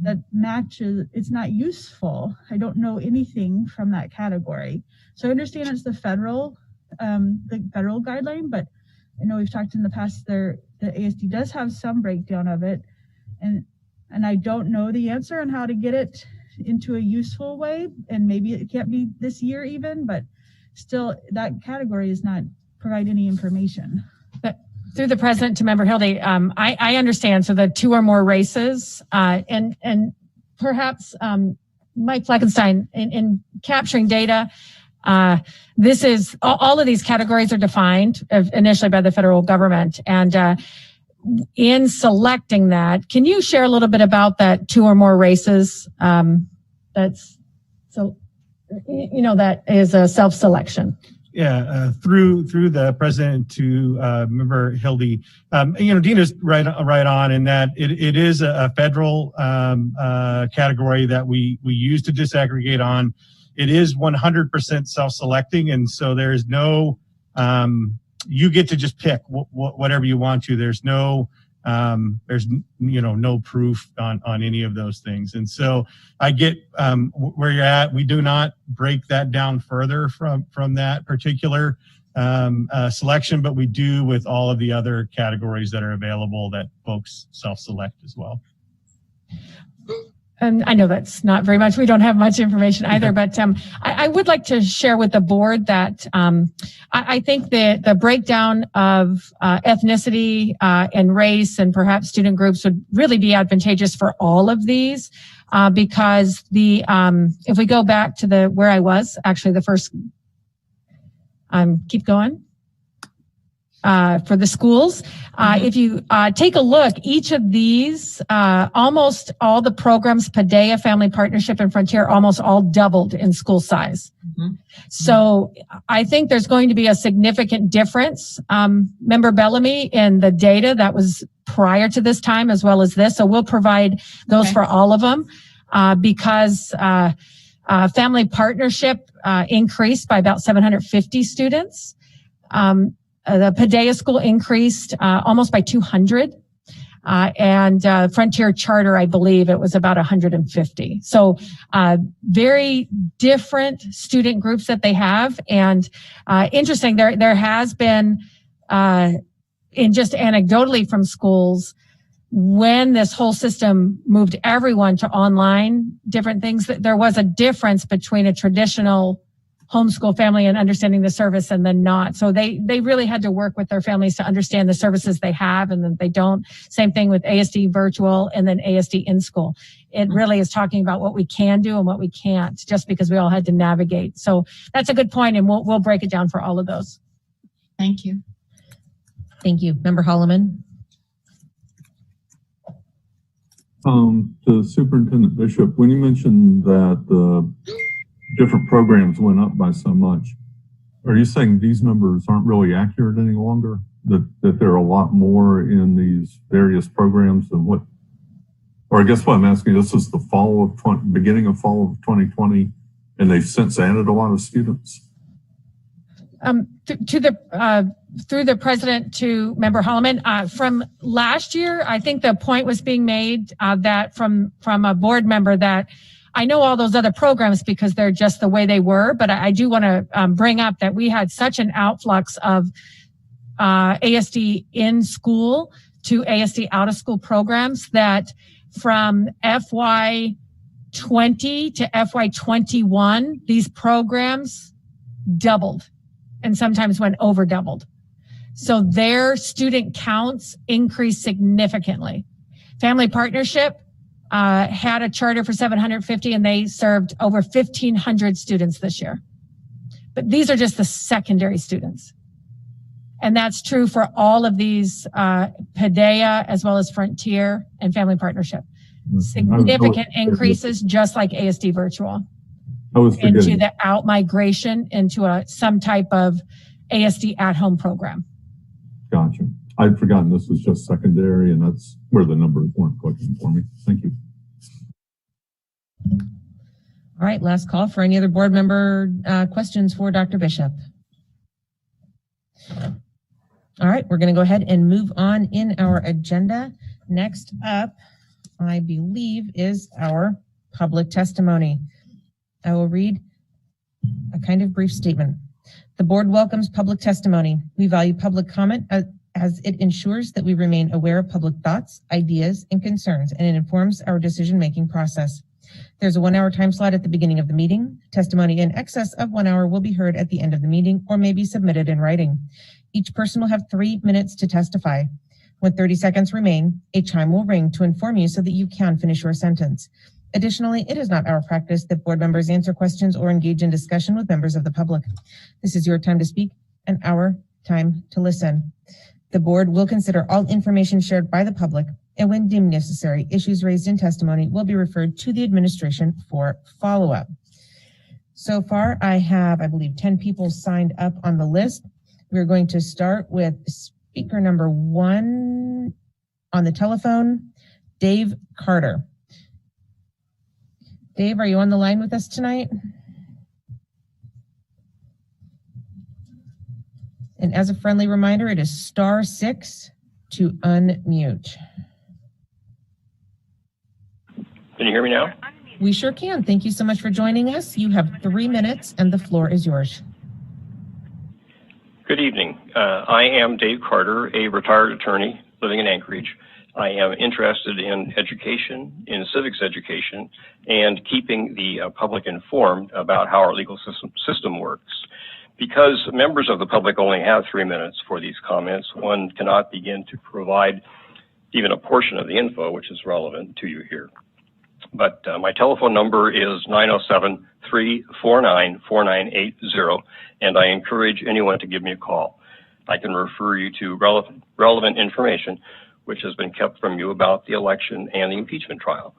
that matches. It's not useful. I don't know anything from that category. So I understand it's the federal guideline, but I know we've talked in the past the ASD does have some breakdown of it, and I don't know the answer on how to get it into a useful way, and maybe it can't be this year even, but still that category is not provide any information. But through the president to member Hildy, I understand. So the 2 or more races, and perhaps Mike Fleckenstein in capturing data. This is all of these categories are defined initially by the federal government, and in selecting that, can you share a little bit about that 2 or more races? That's so, that is a self-selection. Yeah, through the president to member Hildy, Dina's right on in that it is a federal category that we use to disaggregate on. It is 100% self-selecting, and so there's no you get to just pick whatever you want to. There's no no proof on any of those things. And so I get where you're at. We do not break that down further from that particular selection, but we do with all of the other categories that are available that folks self-select as well. And I know that's not very much. We don't have much information either, but I would like to share with the board that I think that the breakdown of ethnicity and race and perhaps student groups would really be advantageous for all of these because if we go back to where I was, actually the first, keep going. For the schools. If you take a look, each of these, almost all the programs, Padea, Family Partnership, and Frontier, almost all doubled in school size. So I think there's going to be a significant difference. Member Bellamy in the data that was prior to this time as well as this. So we'll provide those for all of them because Family Partnership increased by about 750 students. The Padea School increased almost by 200, and Frontier Charter, I believe it was about 150. So very different student groups that they have, and interesting. There has been, in just anecdotally from schools, when this whole system moved everyone to online, different things. That there was a difference between a traditional homeschool family and understanding the service and then not. So they really had to work with their families to understand the services they have and then they don't. Same thing with ASD virtual and then ASD in school. It really is talking about what we can do and what we can't just because we all had to navigate. So that's a good point, and we'll break it down for all of those. Thank you. Thank you. Member Holloman. To Superintendent Bishop, when you mentioned that the different programs went up by so much, are you saying these numbers aren't really accurate any longer? That there are a lot more in these various programs than what? Or I guess what I'm asking, this is the beginning of fall of 2020, and they've since added a lot of students. Through the president to member Holloman, from last year, I think the point was being made that from a board member that I know all those other programs because they're just the way they were, but I do want to bring up that we had such an outflux of ASD in school to ASD out of school programs that from FY20 to FY21, these programs doubled and sometimes went over doubled. So their student counts increased significantly. Family Partnership had a charter for 750 and they served over 1,500 students this year. But these are just the secondary students. And that's true for all of these Padea as well as Frontier and Family Partnership. Significant increases just like ASD virtual. Into the out migration into some type of ASD at home program. Gotcha. I'd forgotten this was just secondary, and that's where the numbers weren't clicking for me. Thank you. All right, last call for any other board member questions for Dr. Bishop. All right, we're going to go ahead and move on in our agenda. Next up, I believe, is our public testimony. I will read a kind of brief statement. The board welcomes public testimony. We value public comment as it ensures that we remain aware of public thoughts, ideas, and concerns, and it informs our decision-making process. There's a 1-hour time slot at the beginning of the meeting. Testimony in excess of 1 hour will be heard at the end of the meeting or may be submitted in writing. Each person will have 3 minutes to testify. When 30 seconds remain, a chime will ring to inform you so that you can finish your sentence. Additionally, it is not our practice that board members answer questions or engage in discussion with members of the public. This is your time to speak and our time to listen. The board will consider all information shared by the public, and when deemed necessary, issues raised in testimony will be referred to the administration for follow-up. So far, I have, I believe, 10 people signed up on the list. We're going to start with speaker number 1 on the telephone, Dave Carter. Dave, are you on the line with us tonight? And as a friendly reminder, it is *6 to unmute. Can you hear me now? We sure can. Thank you so much for joining us. You have 3 minutes and the floor is yours. Good evening. I am Dave Carter, a retired attorney living in Anchorage. I am interested in education, in civics education, and keeping the public informed about how our legal system works. Because members of the public only have 3 minutes for these comments, one cannot begin to provide even a portion of the info which is relevant to you here. But my telephone number is 907-349-4980, and I encourage anyone to give me a call. I can refer you to relevant information which has been kept from you about the election and the impeachment trial.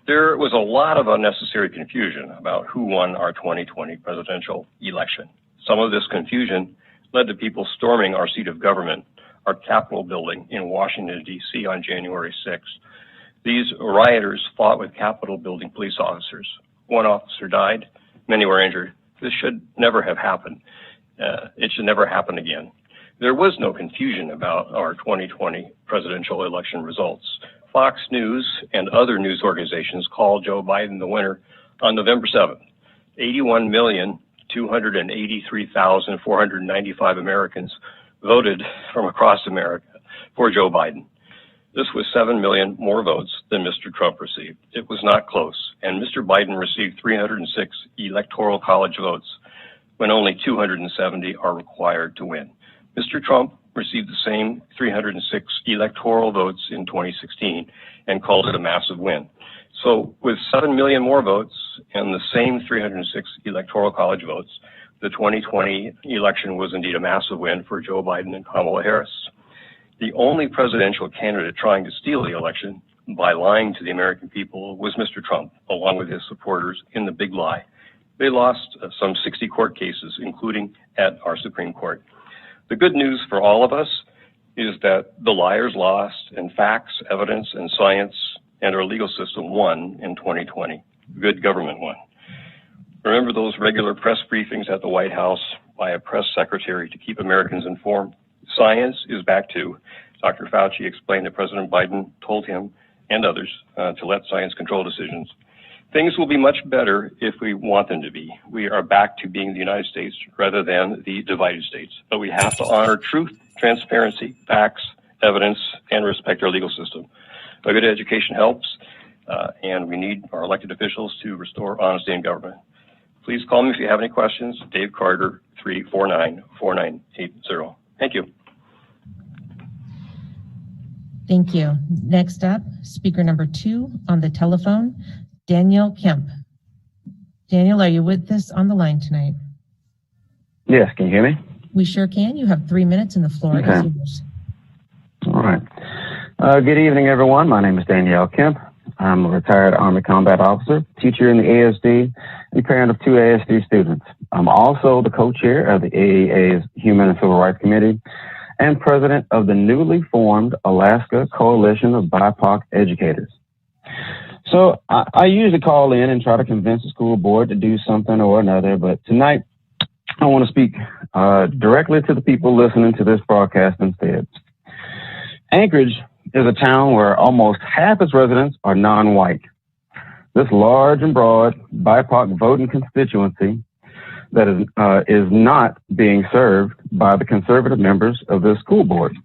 There was a lot of unnecessary confusion about who won our 2020 presidential election. Some of this confusion led to people storming our seat of government, our Capitol building in Washington, D.C. on January 6th. These rioters fought with Capitol building police officers. One officer died, many were injured. This should never have happened. It should never happen again. There was no confusion about our 2020 presidential election results. Fox News and other news organizations called Joe Biden the winner on November 7th. 81,283,495 Americans voted from across America for Joe Biden. This was 7 million more votes than Mr. Trump received. It was not close, and Mr. Biden received 306 electoral college votes when only 270 are required to win. Mr. Trump received the same 306 electoral votes in 2016 and called it a massive win. So with 7 million more votes and the same 306 electoral college votes, the 2020 election was indeed a massive win for Joe Biden and Kamala Harris. The only presidential candidate trying to steal the election by lying to the American people was Mr. Trump, along with his supporters in the big lie. They lost some 60 court cases, including at our Supreme Court. The good news for all of us is that the liars lost and facts, evidence, and science and our legal system won in 2020. Good government won. Remember those regular press briefings at the White House by a press secretary to keep Americans informed? Science is back too. Dr. Fauci explained that President Biden told him and others to let science control decisions. Things will be much better if we want them to be. We are back to being the United States rather than the divided states. But we have to honor truth, transparency, facts, evidence, and respect our legal system. A good education helps, and we need our elected officials to restore honesty in government. Please call me if you have any questions. Dave Carter, 349-4980. Thank you. Thank you. Next up, speaker number 2 on the telephone, Danielle Kemp. Daniel, are you with us on the line tonight? Yes, can you hear me? We sure can. You have 3 minutes and the floor is yours. All right. Good evening, everyone. My name is Danielle Kemp. I'm a retired Army combat officer, teacher in the ASD, and parent of 2 ASD students. I'm also the co-chair of the AEA's Human and Civil Rights Committee and president of the newly formed Alaska Coalition of BIPOC Educators. So I usually call in and try to convince the school board to do something or another, but tonight I want to speak directly to the people listening to this broadcast instead. Anchorage is a town where almost half its residents are non-white. This large and broad BIPOC voting constituency that is not being served by the conservative members of this school board.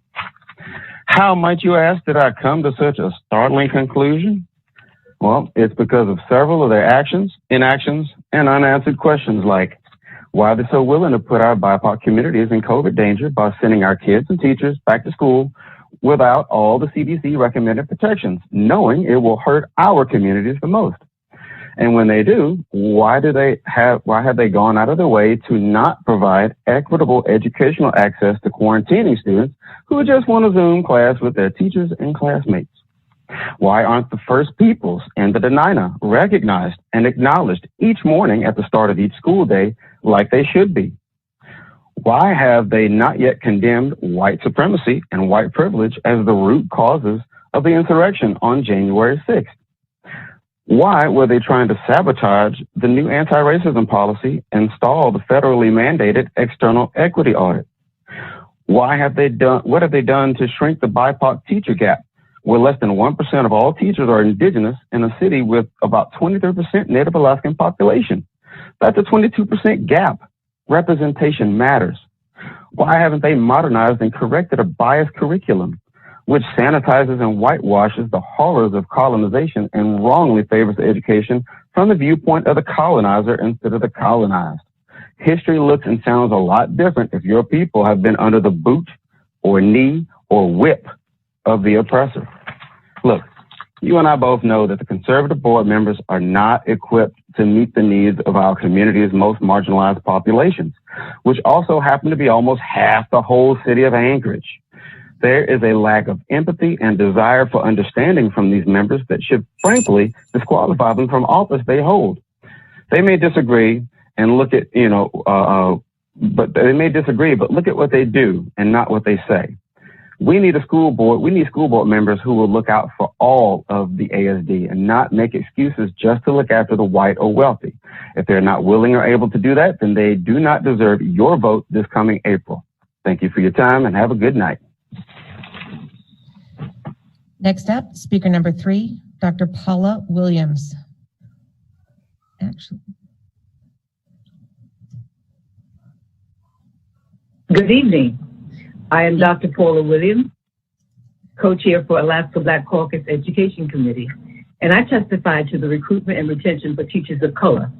How, might you ask, did I come to such a startling conclusion? Well, it's because of several of their actions, inactions, and unanswered questions like, why are they so willing to put our BIPOC communities in COVID danger by sending our kids and teachers back to school without all the CDC recommended protections, knowing it will hurt our communities the most? And when they do, why have they gone out of their way to not provide equitable educational access to quarantining students who just want a Zoom class with their teachers and classmates? Why aren't the First Peoples and the Dena'ina recognized and acknowledged each morning at the start of each school day like they should be? Why have they not yet condemned white supremacy and white privilege as the root causes of the insurrection on January 6th? Why were they trying to sabotage the new anti-racism policy and stall the federally mandated external equity audit? What have they done to shrink the BIPOC teacher gap, where less than 1% of all teachers are indigenous in a city with about 23% Native Alaskan population? That's a 22% gap. Representation matters. Why haven't they modernized and corrected a biased curriculum, which sanitizes and whitewashes the horrors of colonization and wrongly favors education from the viewpoint of the colonizer instead of the colonized? History looks and sounds a lot different if your people have been under the boot or knee or whip of the oppressor. Look, you and I both know that the conservative board members are not equipped to meet the needs of our community's most marginalized populations, which also happen to be almost half the whole city of Anchorage. There is a lack of empathy and desire for understanding from these members that should frankly disqualify them from office they hold. They may disagree and look at, but they may disagree, but look at what they do and not what they say. We need school board members who will look out for all of the ASD and not make excuses just to look after the white or wealthy. If they're not willing or able to do that, then they do not deserve your vote this coming April. Thank you for your time and have a good night. Next up, speaker number 3, Dr. Paula Williams. Good evening. I am Dr. Paula Williams, co-chair for Alaska Black Caucus Education Committee, and I testify to the recruitment and retention for teachers of color.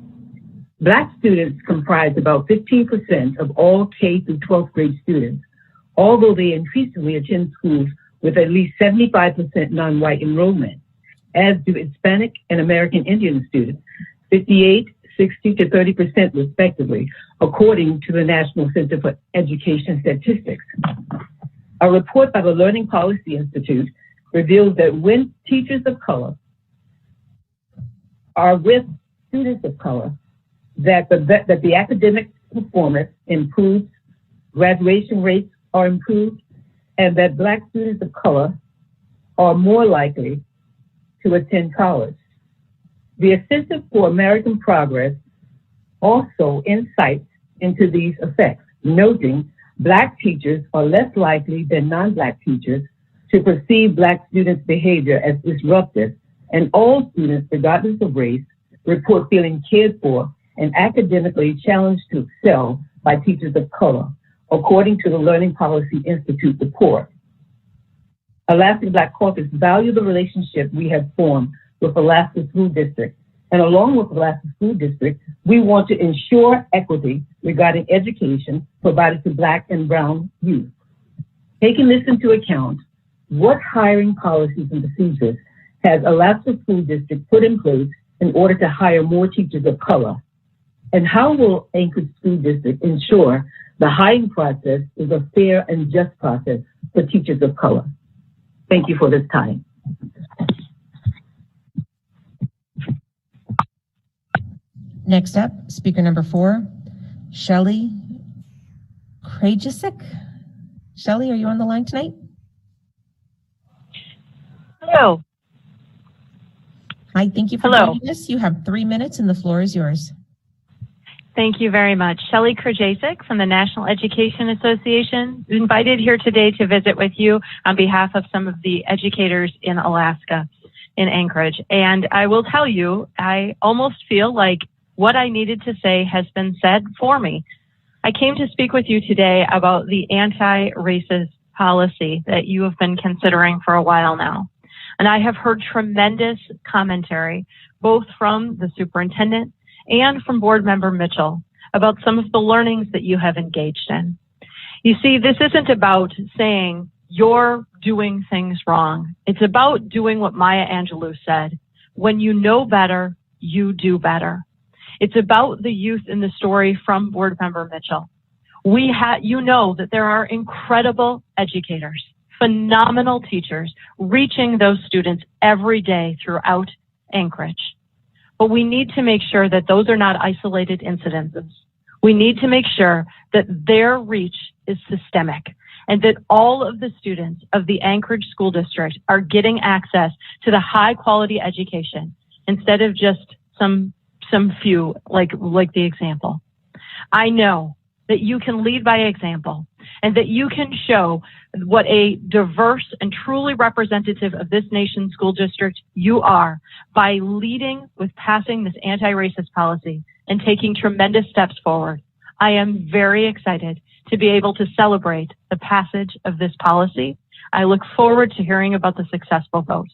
Black students comprise about 15% of all K through 12th grade students, although they increasingly attend schools with at least 75% non-white enrollment, as do Hispanic and American Indian students, 58, 60 to 30% respectively, according to the National Center for Education Statistics. A report by the Learning Policy Institute reveals that when teachers of color are with students of color, that the academic performance improves, graduation rates are improved, and that Black students of color are more likely to attend college. The Center for American Progress also insights into these effects, noting Black teachers are less likely than non-Black teachers to perceive Black students' behavior as disruptive, and all students, regardless of race, report feeling cared for and academically challenged to excel by teachers of color, according to the Learning Policy Institute report. Alaska Black Caucus value the relationship we have formed with Alaska School District, and along with Alaska School District, we want to ensure equity regarding education provided to Black and Brown youth. Taking this into account, what hiring policies and procedures has Alaska School District put in place in order to hire more teachers of color? And how will Anchorage School District ensure the hiring process is a fair and just process for teachers of color? Thank you for this time. Next up, speaker number 4, Shelley Krajicek. Shelley, are you on the line tonight? Hello. Hi, thank you for joining us. You have 3 minutes and the floor is yours. Thank you very much. Shelley Krajacek from the National Education Association, invited here today to visit with you on behalf of some of the educators in Alaska, in Anchorage. And I will tell you, I almost feel like what I needed to say has been said for me. I came to speak with you today about the anti-racist policy that you have been considering for a while now. And I have heard tremendous commentary, both from the superintendent and from board member Mitchell, about some of the learnings that you have engaged in. You see, this isn't about saying you're doing things wrong. It's about doing what Maya Angelou said. When you know better, you do better. It's about the youth in the story from board member Mitchell. You know that there are incredible educators, phenomenal teachers reaching those students every day throughout Anchorage. But we need to make sure that those are not isolated incidences. We need to make sure that their reach is systemic and that all of the students of the Anchorage School District are getting access to the high quality education instead of just some few, like the example. I know that you can lead by example and that you can show what a diverse and truly representative of this nation's school district you are by leading with passing this anti-racist policy and taking tremendous steps forward. I am very excited to be able to celebrate the passage of this policy. I look forward to hearing about the successful vote.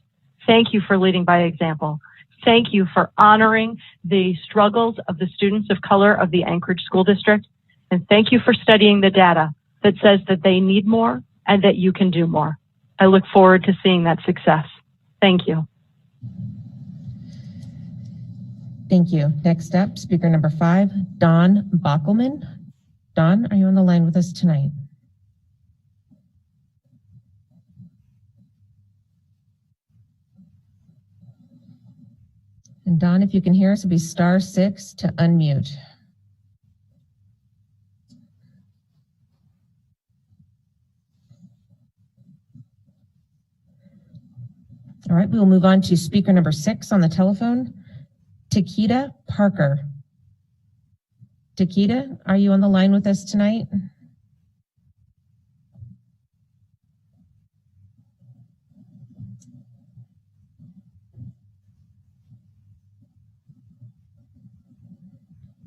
Thank you for leading by example. Thank you for honoring the struggles of the students of color of the Anchorage School District. And thank you for studying the data that says that they need more and that you can do more. I look forward to seeing that success. Thank you. Thank you. Next up, speaker number 5, Don Bockelman. Don, are you on the line with us tonight? And Don, if you can hear us, it'll be *6 to unmute. All right, we will move on to speaker number 6 on the telephone, Takeda Parker. Takeda, are you on the line with us tonight?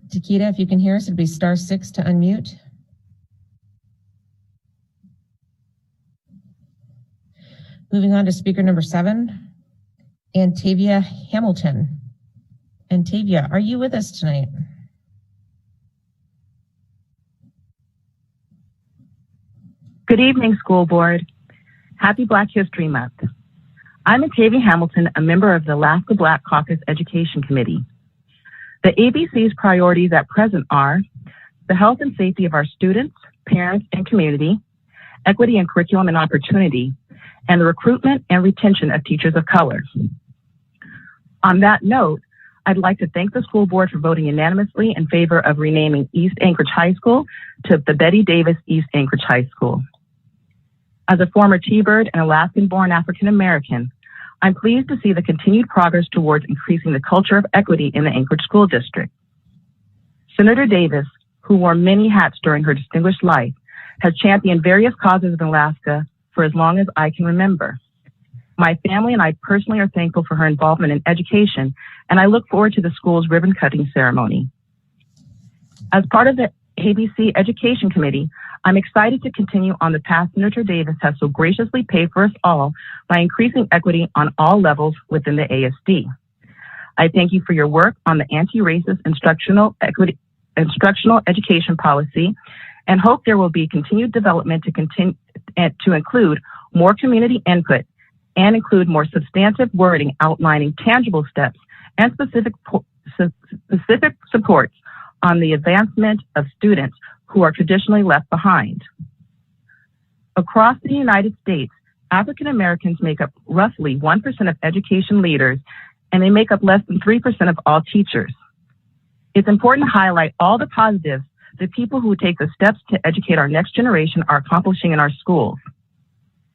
Takeda, if you can hear us, it'd be *6 to unmute. Moving on to speaker number 7, Antavia Hamilton. Antavia, are you with us tonight? Good evening, school board. Happy Black History Month. I'm Antavia Hamilton, a member of the Alaska Black Caucus Education Committee. The ABC's priorities at present are the health and safety of our students, parents, and community, equity in curriculum and opportunity, and the recruitment and retention of teachers of color. On that note, I'd like to thank the school board for voting unanimously in favor of renaming East Anchorage High School to the Betty Davis East Anchorage High School. As a former T-Bird and Alaskan-born African American, I'm pleased to see the continued progress towards increasing the culture of equity in the Anchorage School District. Senator Davis, who wore many hats during her distinguished life, has championed various causes in Alaska for as long as I can remember. My family and I personally are thankful for her involvement in education, and I look forward to the school's ribbon-cutting ceremony. As part of the ABC Education Committee, I'm excited to continue on the path Senator Davis has so graciously paved for us all by increasing equity on all levels within the ASD. I thank you for your work on the anti-racist instructional education policy and hope there will be continued development to include more community input and include more substantive wording outlining tangible steps and specific supports on the advancement of students who are traditionally left behind. Across the United States, African Americans make up roughly 1% of education leaders, and they make up less than 3% of all teachers. It's important to highlight all the positives that people who take the steps to educate our next generation are accomplishing in our schools.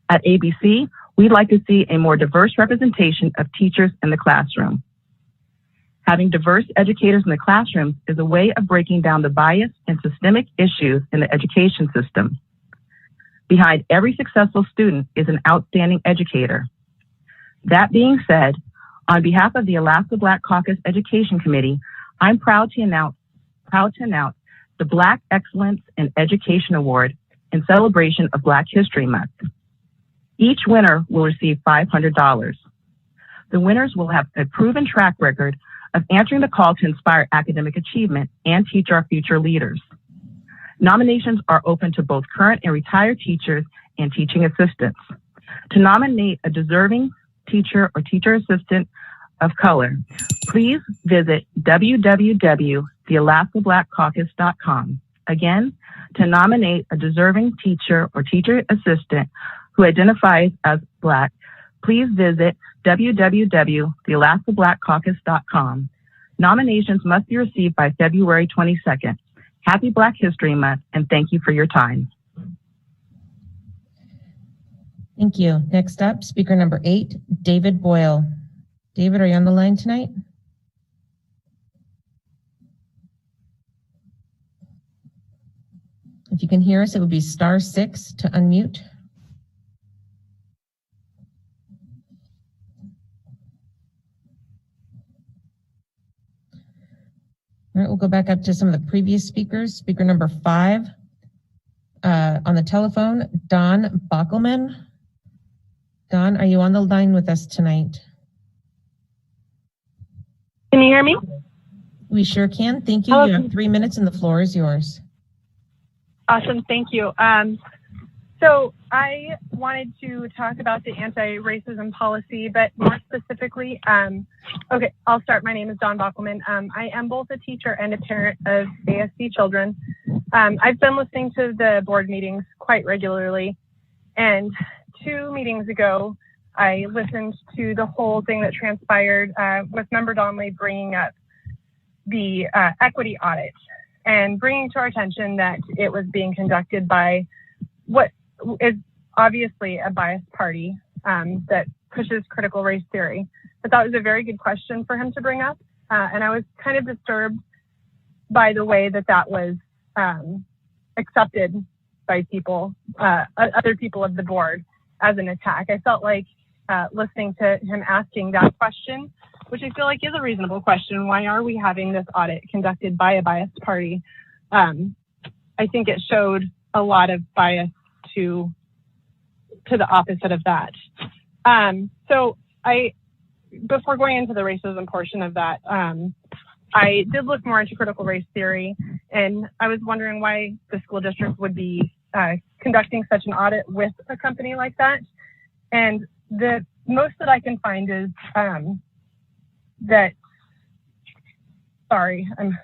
At ABC, we'd like to see a more diverse representation of teachers in the classroom. Having diverse educators in the classrooms is a way of breaking down the bias and systemic issues in the education system. Behind every successful student is an outstanding educator. That being said, on behalf of the Alaska Black Caucus Education Committee, I'm proud to announce the Black Excellence in Education Award in celebration of Black History Month. Each winner will receive $500. The winners will have a proven track record of answering the call to inspire academic achievement and teach our future leaders. Nominations are open to both current and retired teachers and teaching assistants. To nominate a deserving teacher or teacher assistant of color, please visit www.thealaskablackcaucus.com. Again, to nominate a deserving teacher or teacher assistant who identifies as Black, please visit www.thealaskablackcaucus.com. Nominations must be received by February 22nd. Happy Black History Month, and thank you for your time. Thank you. Next up, speaker number 8, David Boyle. David, are you on the line tonight? If you can hear us, it would be *6 to unmute. All right, we'll go back up to some of the previous speakers. Speaker number 5 on the telephone, Don Bockelman. Don, are you on the line with us tonight? Can you hear me? We sure can. Thank you. You have 3 minutes and the floor is yours. Awesome. Thank you. So I wanted to talk about the anti-racism policy, but more specifically, okay, I'll start. My name is Dawn Bockelman. I am both a teacher and a parent of ASD children. I've been listening to the board meetings quite regularly, and 2 meetings ago, I listened to the whole thing that transpired with Member Donnelly bringing up the equity audit and bringing to our attention that it was being conducted by what is obviously a biased party that pushes critical race theory. I thought it was a very good question for him to bring up, and I was kind of disturbed by the way that that was accepted by people, other people of the board, as an attack. I felt like listening to him asking that question, which I feel like is a reasonable question. Why are we having this audit conducted by a biased party? I think it showed a lot of bias to the opposite of that. So before going into the racism portion of that, I did look more into critical race theory, and I was wondering why the school district would be conducting such an audit with a company like that. And the most that I can find is that, sorry, I'm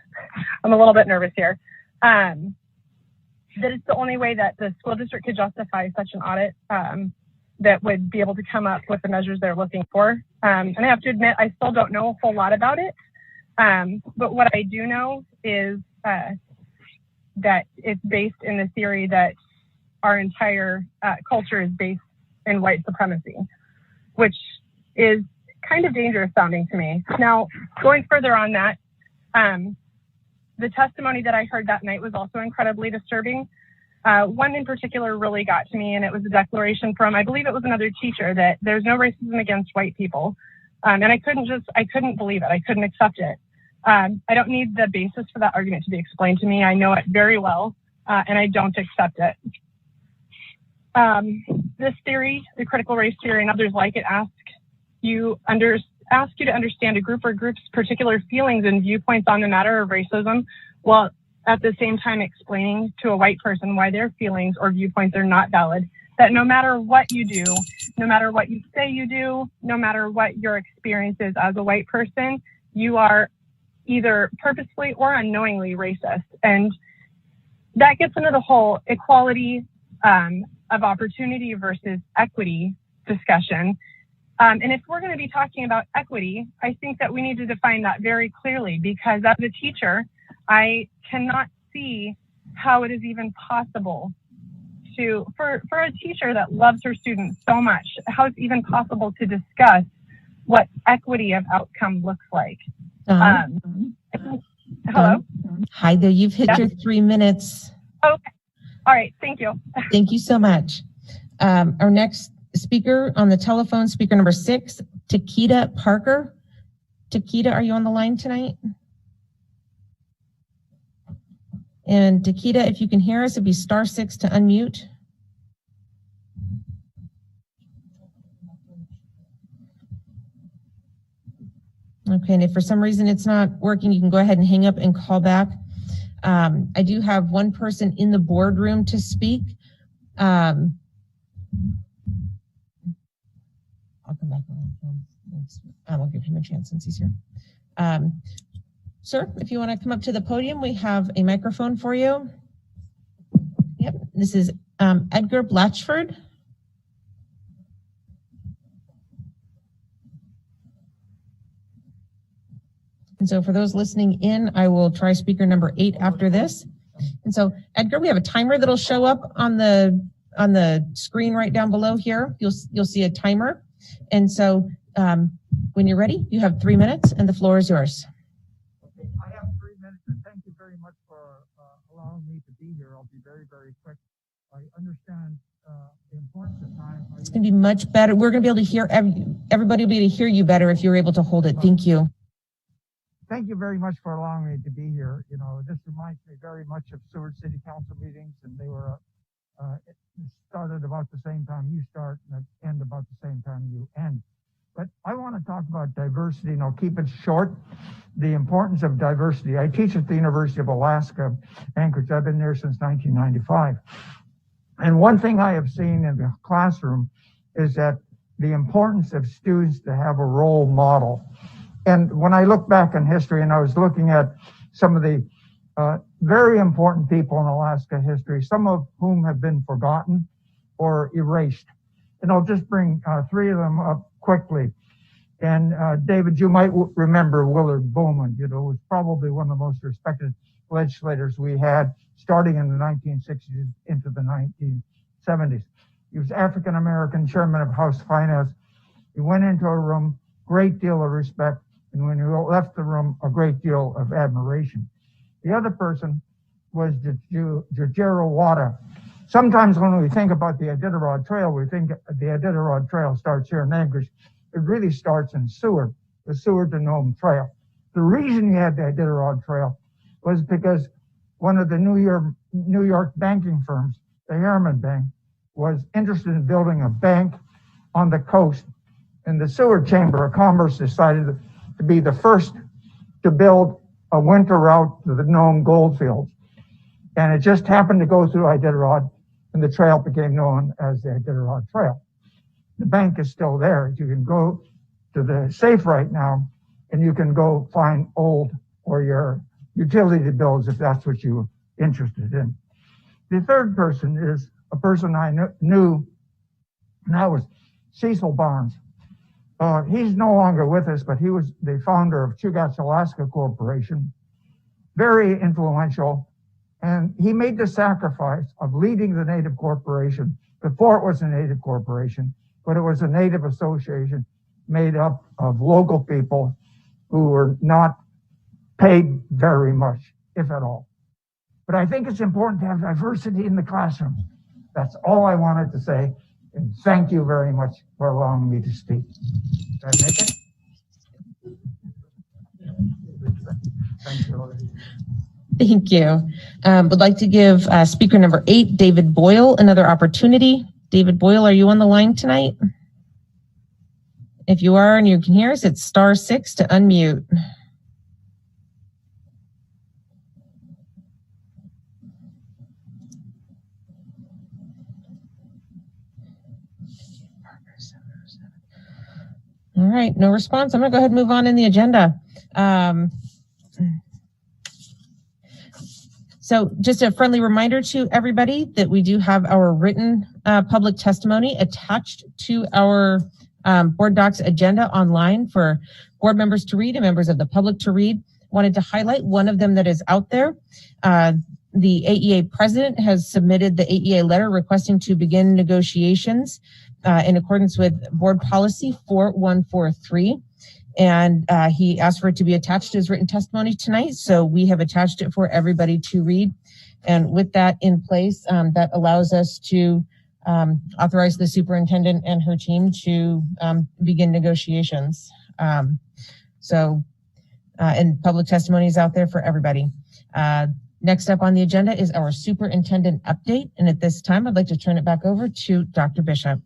a little bit nervous here, that it's the only way that the school district could justify such an audit that would be able to come up with the measures they're looking for. And I have to admit, I still don't know a whole lot about it. But what I do know is that it's based in the theory that our entire culture is based in white supremacy, which is kind of dangerous sounding to me. Now, going further on that, the testimony that I heard that night was also incredibly disturbing. One in particular really got to me, and it was a declaration from, I believe it was another teacher, that there's no racism against white people. And I couldn't believe it. I couldn't accept it. I don't need the basis for that argument to be explained to me. I know it very well, and I don't accept it. This theory, the critical race theory, and others like it, ask you to understand a group or group's particular feelings and viewpoints on the matter of racism, while at the same time explaining to a white person why their feelings or viewpoints are not valid. That no matter what you do, no matter what you say you do, no matter what your experience is as a white person, you are either purposefully or unknowingly racist. And that gets into the whole equality of opportunity versus equity discussion. And if we're going to be talking about equity, I think that we need to define that very clearly, because as a teacher, I cannot see how it is even possible for a teacher that loves her students so much, how it's even possible to discuss what equity of outcome looks like. Hello? Hi there, you've hit your 3 minutes. Okay. All right. Thank you. Thank you so much. Our next speaker on the telephone, speaker number 6, Takeda Parker. Takeda, are you on the line tonight? And Takeda, if you can hear us, it'd be *6 to unmute. Okay, and if for some reason it's not working, you can go ahead and hang up and call back. I do have one person in the boardroom to speak. I'll come back. I won't give him a chance since he's here. Sir, if you want to come up to the podium, we have a microphone for you. Yep, this is Edgar Blatchford. And so for those listening in, I will try speaker number 8 after this. And so Edgar, we have a timer that'll show up on the screen right down below here. You'll see a timer. And so when you're ready, you have 3 minutes and the floor is yours. Okay, I have 3 minutes and thank you very much for allowing me to be here. I'll be very, very quick. I understand the importance of time. It's going to be much better. We're going to be able to hear, everybody will be able to hear you better if you're able to hold it. Thank you. Thank you very much for allowing me to be here. You know, this reminds me very much of Seward City Council meetings, and they were it started about the same time you start and end about the same time you end. But I want to talk about diversity, and I'll keep it short. The importance of diversity. I teach at the University of Alaska, Anchorage. I've been there since 1995. And one thing I have seen in the classroom is that the importance of students to have a role model. And when I look back in history, and I was looking at some of the very important people in Alaska history, some of whom have been forgotten or erased. And I'll just bring 3 of them up quickly. And David, you might remember Willard Bowman, you know, was probably one of the most respected legislators we had starting in the 1960s into the 1970s. He was African-American chairman of House Finance. He went into a room, great deal of respect. And when he left the room, a great deal of admiration. The other person was Jujiro Wada. Sometimes when we think about the Iditarod Trail, we think the Iditarod Trail starts here in Anchorage. It really starts in Seward, the Seward to Nome Trail. The reason you had the Iditarod Trail was because one of the New York banking firms, the Harriman Bank, was interested in building a bank on the coast. And the Seward Chamber of Commerce decided to be the first to build a winter route to the Nome goldfields. And it just happened to go through Iditarod, and the trail became known as the Iditarod Trail. The bank is still there. You can go to the safe right now, and you can go find old or your utility bills if that's what you're interested in. The third person is a person I knew, and that was Cecil Barnes. He's no longer with us, but he was the founder of Chugach Alaska Corporation, very influential, and he made the sacrifice of leading the Native Corporation before it was a Native Corporation, but it was a Native Association made up of local people who were not paid very much, if at all. But I think it's important to have diversity in the classroom. That's all I wanted to say. And thank you very much for allowing me to speak. Did I make it? Thank you. Thank you. Would like to give speaker number 8, David Boyle, another opportunity. David Boyle, are you on the line tonight? If you are and you can hear us, it's *6 to unmute. All right, no response. I'm going to go ahead and move on in the agenda. So just a friendly reminder to everybody that we do have our written public testimony attached to our board docs agenda online for board members to read and members of the public to read. Wanted to highlight one of them that is out there. The AEA president has submitted the AEA letter requesting to begin negotiations in accordance with Board Policy 4143. And he asked for it to be attached to his written testimony tonight. So we have attached it for everybody to read. And with that in place, that allows us to authorize the superintendent and her team to begin negotiations. And public testimony is out there for everybody. Next up on the agenda is our superintendent update. And at this time, I'd like to turn it back over to Dr. Bishop.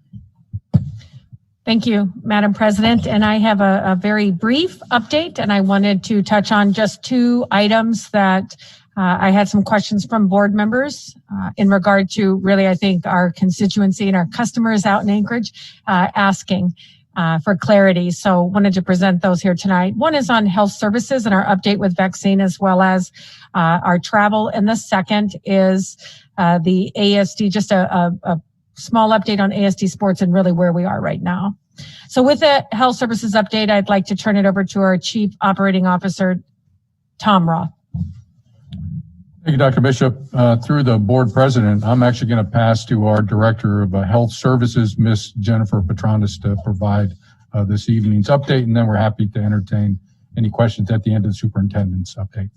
Thank you, Madam President. And I have a very brief update, and I wanted to touch on just two items that I had some questions from board members in regard to really, I think, our constituency and our customers out in Anchorage asking for clarity. So wanted to present those here tonight. One is on health services and our update with vaccine, as well as our travel. And the second is the ASD, just a small update on ASD sports and really where we are right now. So with the health services update, I'd like to turn it over to our Chief Operating Officer, Tom Roth. Thank you, Dr. Bishop. Through the board president, I'm actually going to pass to our Director of Health Services, Ms. Jennifer Petronis, to provide this evening's update, and then we're happy to entertain any questions at the end of the superintendent's update.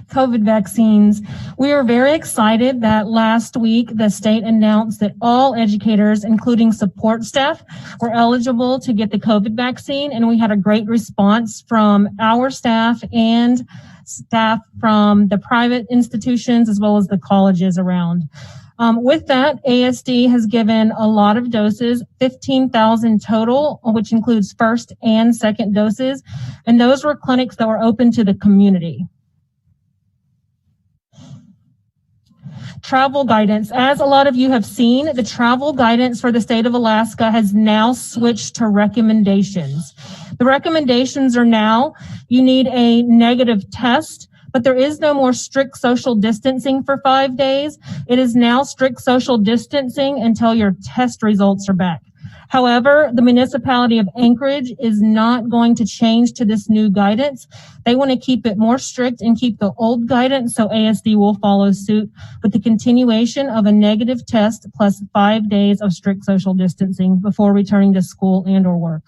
COVID vaccines. We are very excited that last week the state announced that all educators, including support staff, were eligible to get the COVID vaccine, and we had a great response from our staff and staff from the private institutions as well as the colleges around. With that, ASD has given a lot of doses, 15,000 total, which includes first and second doses, and those were clinics that were open to the community. Travel guidance. As a lot of you have seen, the travel guidance for the state of Alaska has now switched to recommendations. The recommendations are now, you need a negative test, but there is no more strict social distancing for 5 days. It is now strict social distancing until your test results are back. However, the municipality of Anchorage is not going to change to this new guidance. They want to keep it more strict and keep the old guidance, so ASD will follow suit with the continuation of a negative test plus 5 days of strict social distancing before returning to school and or work.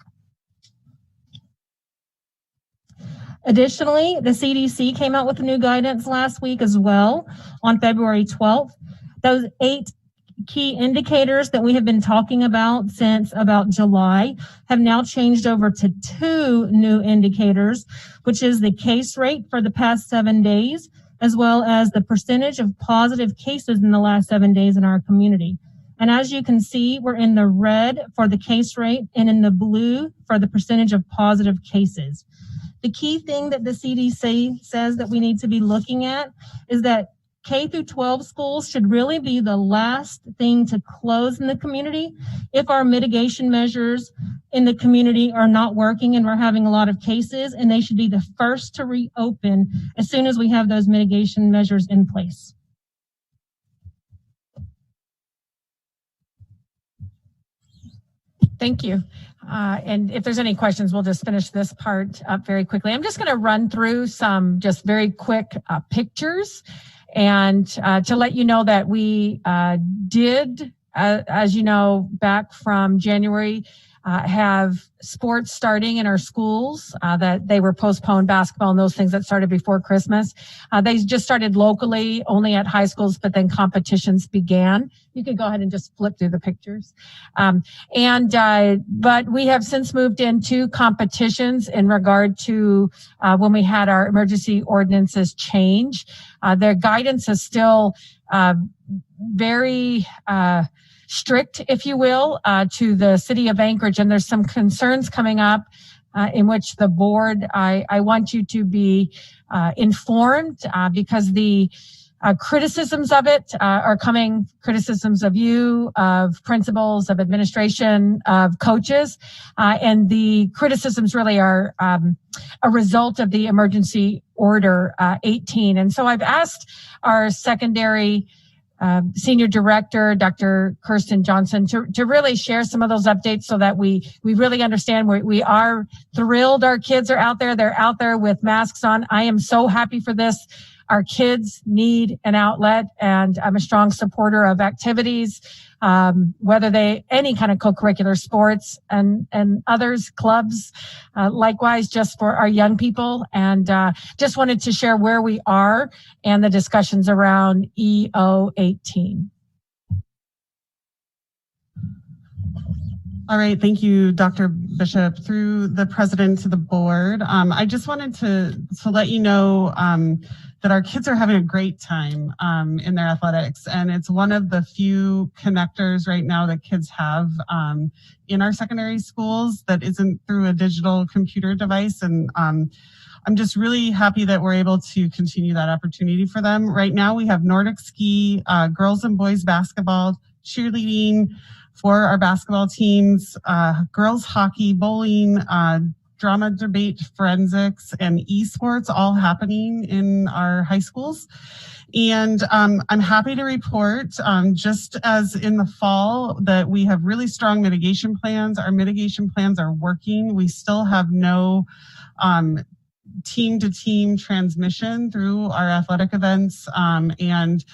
Additionally, the CDC came out with new guidance last week as well on February 12th. Those 8 key indicators that we have been talking about since about July have now changed over to 2 new indicators, which is the case rate for the past 7 days, as well as the percentage of positive cases in the last 7 days in our community. And as you can see, we're in the red for the case rate and in the blue for the percentage of positive cases. The key thing that the CDC says that we need to be looking at is that K through 12 schools should really be the last thing to close in the community if our mitigation measures in the community are not working and we're having a lot of cases, and they should be the first to reopen as soon as we have those mitigation measures in place. Thank you. And if there's any questions, we'll just finish this part up very quickly. I'm just going to run through some just very quick pictures. And to let you know that we did, as you know, back from January, have sports starting in our schools, that they were postponed, basketball and those things that started before Christmas. They just started locally, only at high schools, but then competitions began. You could go ahead and just flip through the pictures. But we have since moved into competitions in regard to when we had our emergency ordinances change. Their guidance is still very strict, if you will, to the city of Anchorage. And there's some concerns coming up in which the board, I want you to be informed because the criticisms of it are coming, criticisms of you, of principals, of administration, of coaches, and the criticisms really are a result of the emergency order 18. And so I've asked our secondary Senior Director, Dr. Kirsten Johnson, to really share some of those updates so that we really understand. We are thrilled our kids are out there. They're out there with masks on. I am so happy for this. our kids need an outlet, and I'm a strong supporter of activities, whether they any kind of co-curricular sports and others, clubs, likewise, just for our young people. And just wanted to share where we are and the discussions around EO18. All right, thank you, Dr. Bishop. Through the president to the board, I just wanted to let you know that our kids are having a great time in their athletics, and it's one of the few connectors right now that kids have in our secondary schools that isn't through a digital computer device, and I'm just really happy that we're able to continue that opportunity for them. Right now, we have Nordic ski, girls and boys basketball, cheerleading for our basketball teams, girls hockey, bowling, drama, debate, forensics, and esports all happening in our high schools. And I'm happy to report, just as in the fall, that we have really strong mitigation plans. Our mitigation plans are working. We still have no team-to-team transmission through our athletic events, and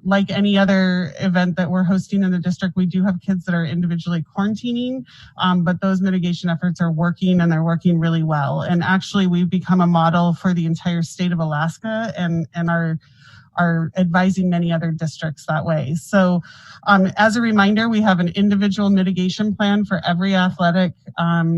like any other event that we're hosting in the district, we do have kids that are individually quarantining, but those mitigation efforts are working, and they're working really well. And actually, we've become a model for the entire state of Alaska, and are advising many other districts that way. So as a reminder, we have an individual mitigation plan for every athletic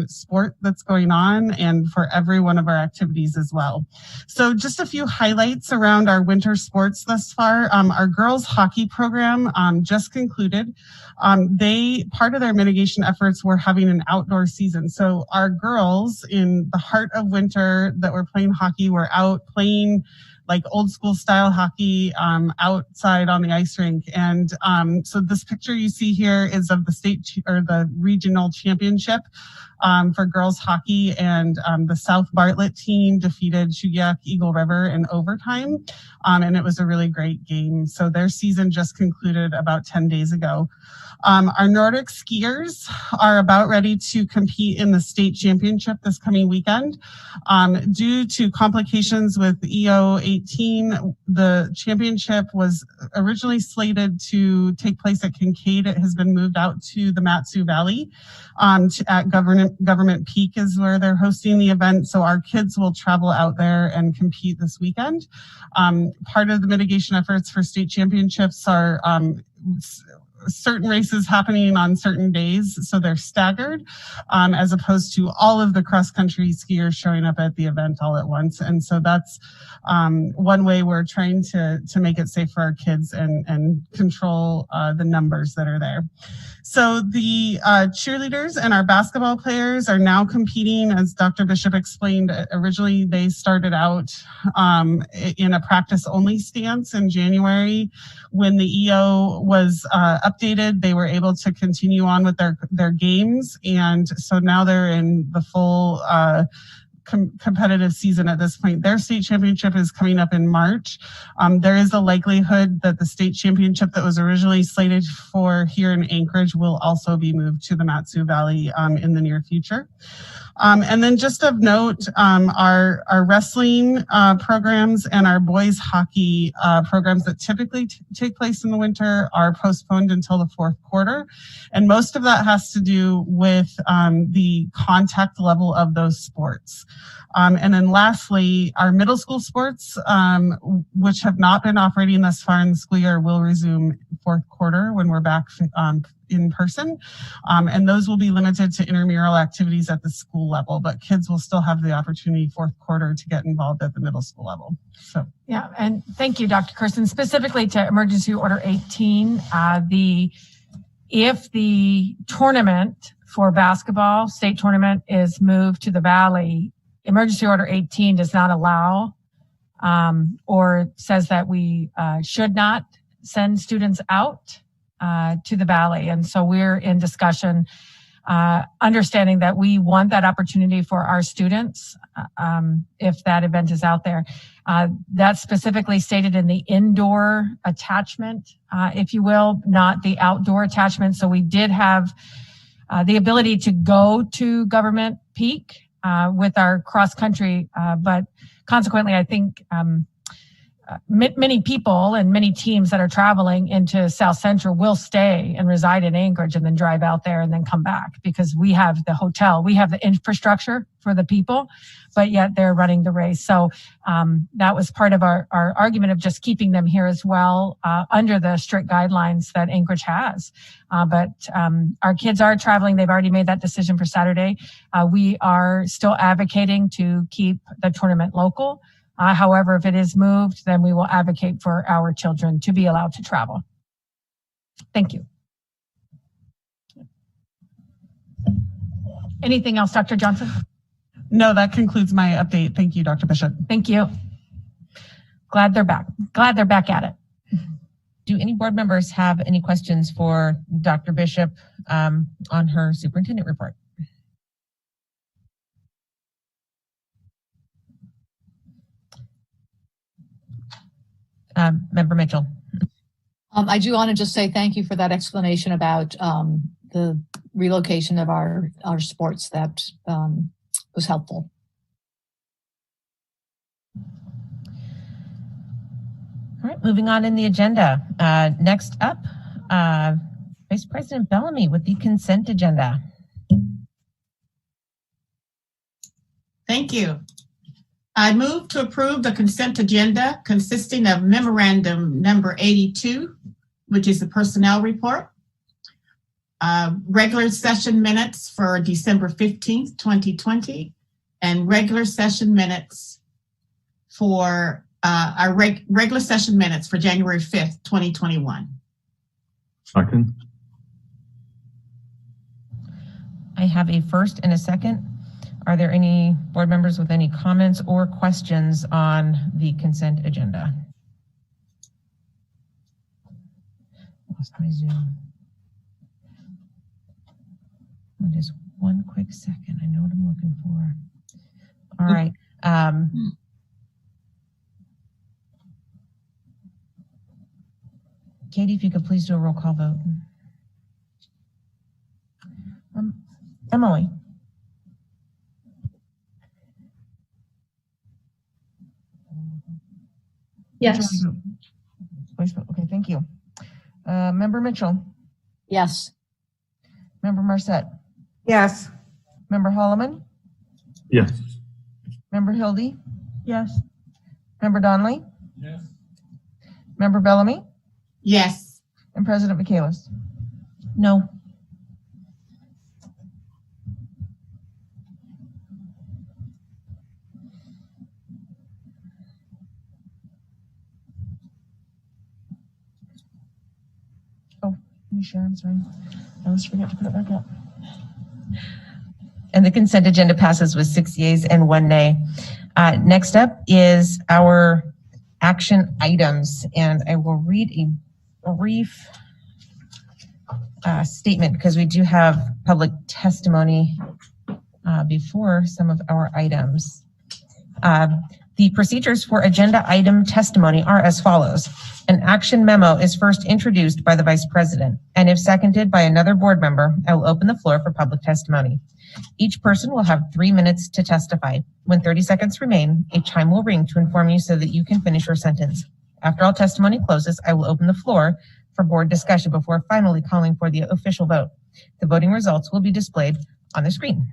sport that's going on, and for every one of our activities as well. So just a few highlights around our winter sports thus far. Our girls hockey program just concluded. Part of their mitigation efforts were having an outdoor season. So our girls in the heart of winter that were playing hockey were out playing like old school style hockey outside on the ice rink. And so this picture you see here is of the state or the regional championship for girls hockey, and the South Bartlett team defeated Chugiak Eagle River in overtime, and it was a really great game. So their season just concluded about 10 days ago. Our Nordic skiers are about ready to compete in the state championship this coming weekend. Due to complications with EO18, the championship was originally slated to take place at Kincaid. It has been moved out to the Mat-Su Valley. At Government Peak is where they're hosting the event. So our kids will travel out there and compete this weekend. Part of the mitigation efforts for state championships are certain races happening on certain days, so they're staggered, as opposed to all of the cross-country skiers showing up at the event all at once. And so that's one way we're trying to make it safe for our kids and control the numbers that are there. So the cheerleaders and our basketball players are now competing, as Dr. Bishop explained. Originally, they started out in a practice-only stance in January. When the EO was updated, they were able to continue on with their games, and so now they're in the full competitive season at this point. Their state championship is coming up in March. There is a likelihood that the state championship that was originally slated for here in Anchorage will also be moved to the Mat-Su Valley in the near future. And then just of note, our wrestling programs and our boys hockey programs that typically take place in the winter are postponed until the fourth quarter. And most of that has to do with the contact level of those sports. And then lastly, our middle school sports, which have not been operating thus far in the school year, will resume fourth quarter when we're back in person. And those will be limited to intramural activities at the school level, but kids will still have the opportunity fourth quarter to get involved at the middle school level. So yeah, and thank you, Dr. Kirsten. Specifically to Emergency Order 18, if the tournament for basketball, state tournament, is moved to the Valley, Emergency Order 18 does not allow or says that we should not send students out to the Valley. And so we're in discussion, understanding that we want that opportunity for our students if that event is out there. That's specifically stated in the indoor attachment, if you will, not the outdoor attachment. So we did have the ability to go to Government Peak with our cross country, but consequently, I think many people and many teams that are traveling into South Central will stay and reside in Anchorage and then drive out there and then come back, because we have the hotel, we have the infrastructure for the people, but yet they're running the race. So that was part of our argument of just keeping them here as well, under the strict guidelines that Anchorage has. But our kids are traveling. They've already made that decision for Saturday. We are still advocating to keep the tournament local. However, if it is moved, then we will advocate for our children to be allowed to travel. Thank you. Anything else, Dr. Johnson? No, that concludes my update. Thank you, Dr. Bishop. Thank you. Glad they're back. Glad they're back at it. Do any board members have any questions for Dr. Bishop on her superintendent report? Member Mitchell. I do want to just say thank you for that explanation about the relocation of our sports. That was helpful. All right, moving on in the agenda. Next up, Vice President Bellamy with the consent agenda. Thank you. I move to approve the consent agenda consisting of memorandum number 82, which is the personnel report, regular session minutes for December 15th, 2020, and regular session minutes for our regular session minutes for January 5th, 2021. Second. I have a first and a second. Are there any board members with any comments or questions on the consent agenda? Lost my Zoom. Just one quick second. I know what I'm looking for. All right. Katie, if you could please do a roll call vote. Emily. Yes. Okay, thank you. Member Mitchell. Yes. Member Marset. Yes. Member Holloman. Yes. Member Hildy. Yes. Member Donnelly. Yes. Member Bellamy. Yes. And President Michaelis. No. Sure, I'm sorry. I always forget to put it back up. And the consent agenda passes with 6 yeas and 1 nay. Next up is our action items, and I will read a brief statement because we do have public testimony before some of our items. The procedures for agenda item testimony are as follows. An action memo is first introduced by the Vice President, and if seconded by another board member, I will open the floor for public testimony. Each person will have 3 minutes to testify. When 30 seconds remain, a chime will ring to inform you so that you can finish your sentence. After all testimony closes, I will open the floor for board discussion before finally calling for the official vote. The voting results will be displayed on the screen.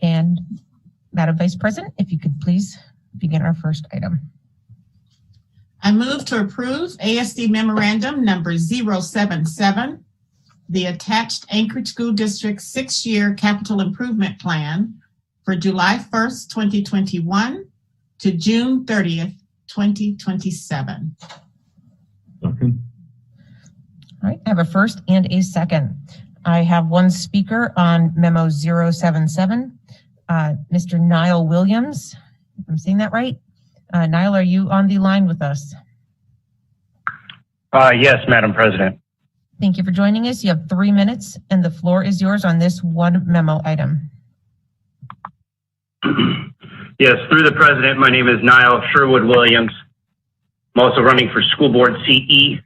And Madam Vice President, if you could please begin our first item. I move to approve ASD memorandum number 077, the attached Anchorage School District 6-year capital improvement plan for July 1st, 2021 to June 30th, 2027. Second. All right, I have a first and a second. I have one speaker on memo 077, Mr. Niall Williams. If I'm saying that right. Niall, are you on the line with us? Yes, Madam President. Thank you for joining us. You have 3 minutes and the floor is yours on this one memo item. Yes, through the President, my name is Niall Sherwood Williams. I'm also running for School Board CE.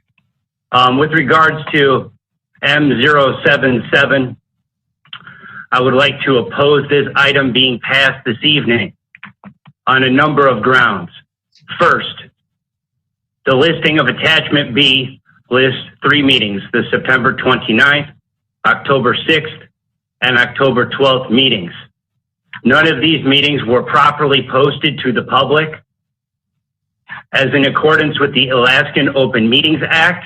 With regards to M077, I would like to oppose this item being passed this evening on a number of grounds. First, the listing of attachment B lists 3 meetings, the September 29th, October 6th, and October 12th meetings. None of these meetings were properly posted to the public, as in accordance with the Alaskan Open Meetings Act,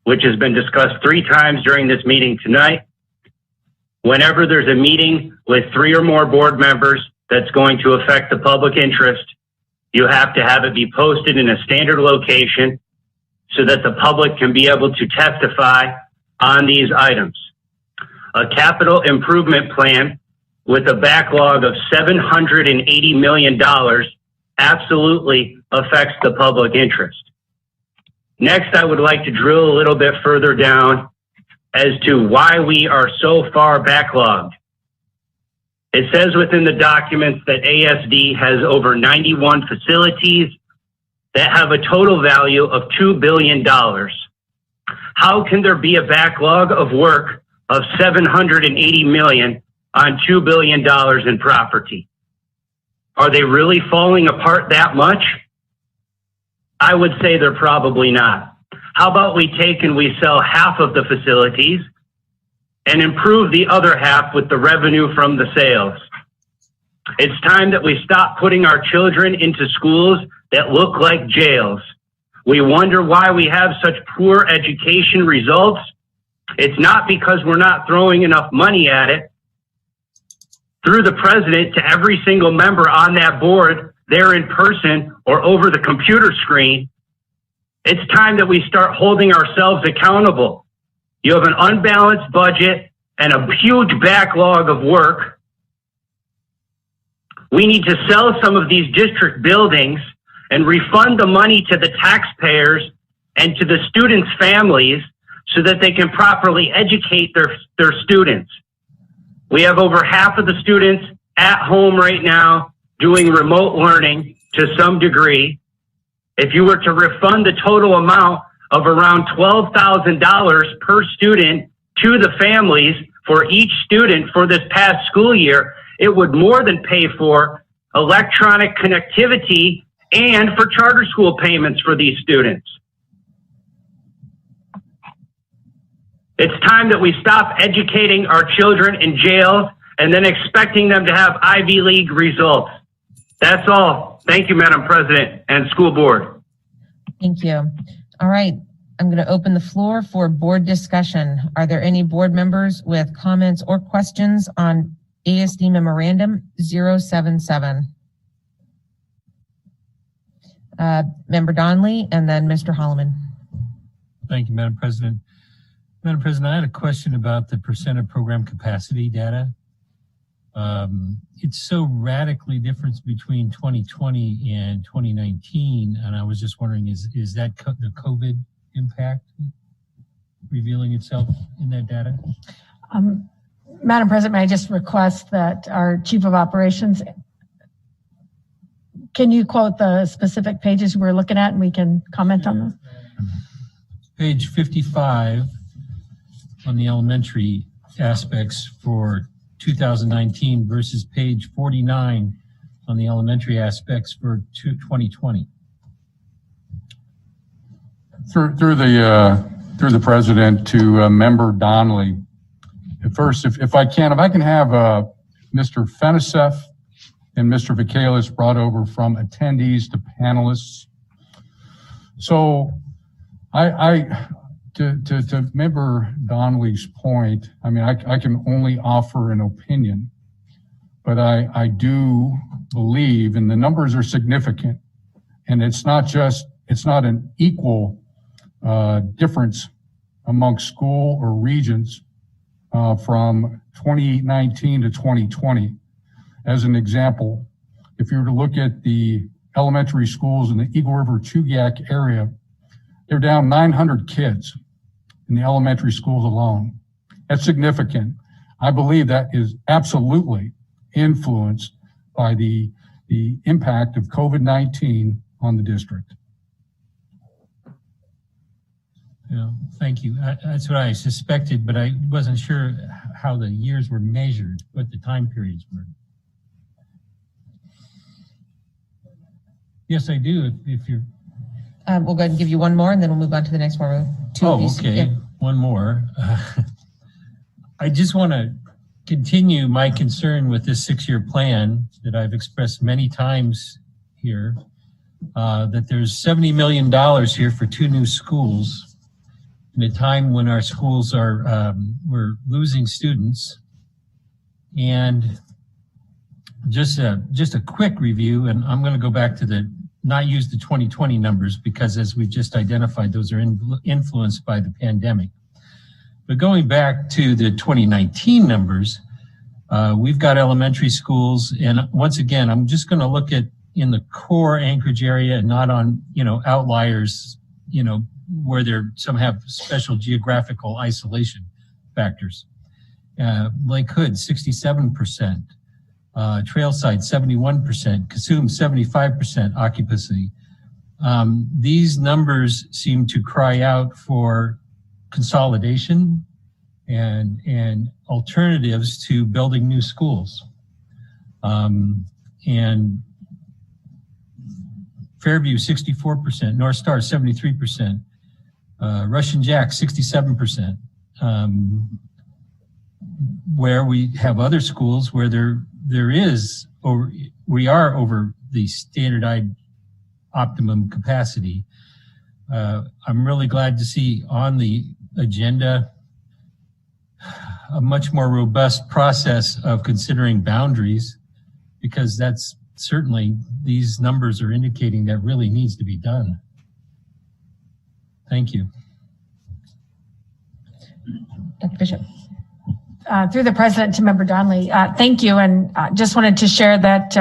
which has been discussed 3 times during this meeting tonight. Whenever there's a meeting with 3 or more board members that's going to affect the public interest, you have to have it be posted in a standard location so that the public can be able to testify on these items. A capital improvement plan with a backlog of $780 million absolutely affects the public interest. Next, I would like to drill a little bit further down as to why we are so far backlogged. It says within the documents that ASD has over 91 facilities that have a total value of $2 billion. How can there be a backlog of work of $780 million on $2 billion in property? Are they really falling apart that much? I would say they're probably not. How about we take and we sell half of the facilities and improve the other half with the revenue from the sales? It's time that we stop putting our children into schools that look like jails. We wonder why we have such poor education results. It's not because we're not throwing enough money at it. Through the president to every single member on that board, there in person or over the computer screen, it's time that we start holding ourselves accountable. You have an unbalanced budget and a huge backlog of work. We need to sell some of these district buildings and refund the money to the taxpayers and to the students' families so that they can properly educate their students. We have over half of the students at home right now doing remote learning to some degree. If you were to refund the total amount of around $12,000 per student to the families for each student for this past school year, it would more than pay for electronic connectivity and for charter school payments for these students. It's time that we stop educating our children in jails and then expecting them to have Ivy League results. That's all. Thank you, Madam President and School Board. Thank you. All right. I'm going to open the floor for board discussion. Are there any board members with comments or questions on ASD Memorandum 077? Member Donnelly and then Mr. Holloman. Thank you, Madam President. Madam President, I had a question about the percent of program capacity data. It's so radically different between 2020 and 2019, and I was just wondering, is that the COVID impact revealing itself in that data? Madam President, may I just request that our Chief of Operations, can you quote the specific pages we're looking at and we can comment on them? Page 55 on the elementary aspects for 2019 versus page 49 on the elementary aspects for 2020. Through the president to Member Donnelly. At first, if I can have Mr. Fenisef and Mr. Vikalis brought over from attendees to panelists. So to Member Donnelly's point, I mean, I can only offer an opinion, but I do believe, and the numbers are significant, and it's not an equal difference amongst school or regions from 2019 to 2020. As an example, if you were to look at the elementary schools in the Eagle River Chugiak area, they're down 900 kids in the elementary schools alone. That's significant. I believe that is absolutely influenced by the impact of COVID-19 on the district. Yeah, thank you. That's what I suspected, but I wasn't sure how the years were measured, what the time periods were. Yes, I do. If you're. We'll go ahead and give you one more, and then we'll move on to the next one. Okay. Yeah. One more. I just want to continue my concern with this 6-year plan that I've expressed many times here, that there's $70 million here for 2 new schools in a time when our schools are, we're losing students. And just a quick review, and I'm going to go back to not use the 2020 numbers because as we just identified, those are influenced by the pandemic. But going back to the 2019 numbers, we've got elementary schools, and once again, I'm just going to look at in the core Anchorage area and not on, outliers, where some have special geographical isolation factors. Lake Hood, 67%. Trailside, 71%, Cassume, 75% occupancy. These numbers seem to cry out for consolidation and alternatives to building new schools. And Fairview, 64%, North Star, 73%, Russian Jack, 67%, where we have other schools where we are over the standardized optimum capacity. I'm really glad to see on the agenda a much more robust process of considering boundaries, because that's certainly, these numbers are indicating that really needs to be done. Thank you. Dr. Bishop. Through the president to Member Donnelly, thank you. And just wanted to share that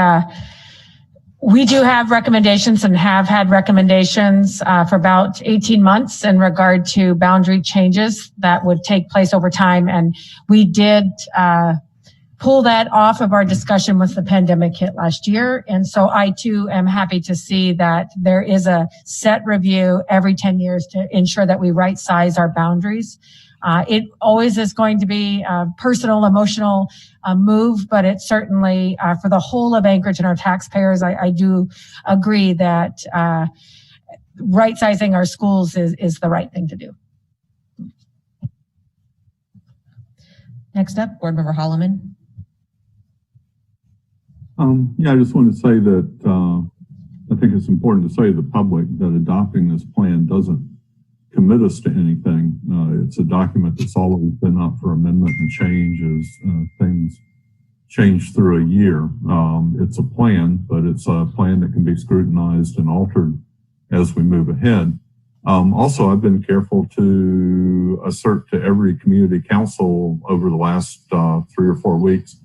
we do have recommendations and have had recommendations for about 18 months in regard to boundary changes that would take place over time. And we did pull that off of our discussion with the pandemic hit last year. And so I too am happy to see that there is a set review every 10 years to ensure that we right size our boundaries. It always is going to be a personal, emotional move, but it's certainly for the whole of Anchorage and our taxpayers, I do agree that right sizing our schools is the right thing to do. Next up, Board Member Holloman. Yeah, I just want to say that I think it's important to say to the public that adopting this plan doesn't commit us to anything. It's a document that's always been up for amendment and change as things change through a year. It's a plan, but it's a plan that can be scrutinized and altered as we move ahead. Also, I've been careful to assert to every community council over the last 3 or 4 weeks,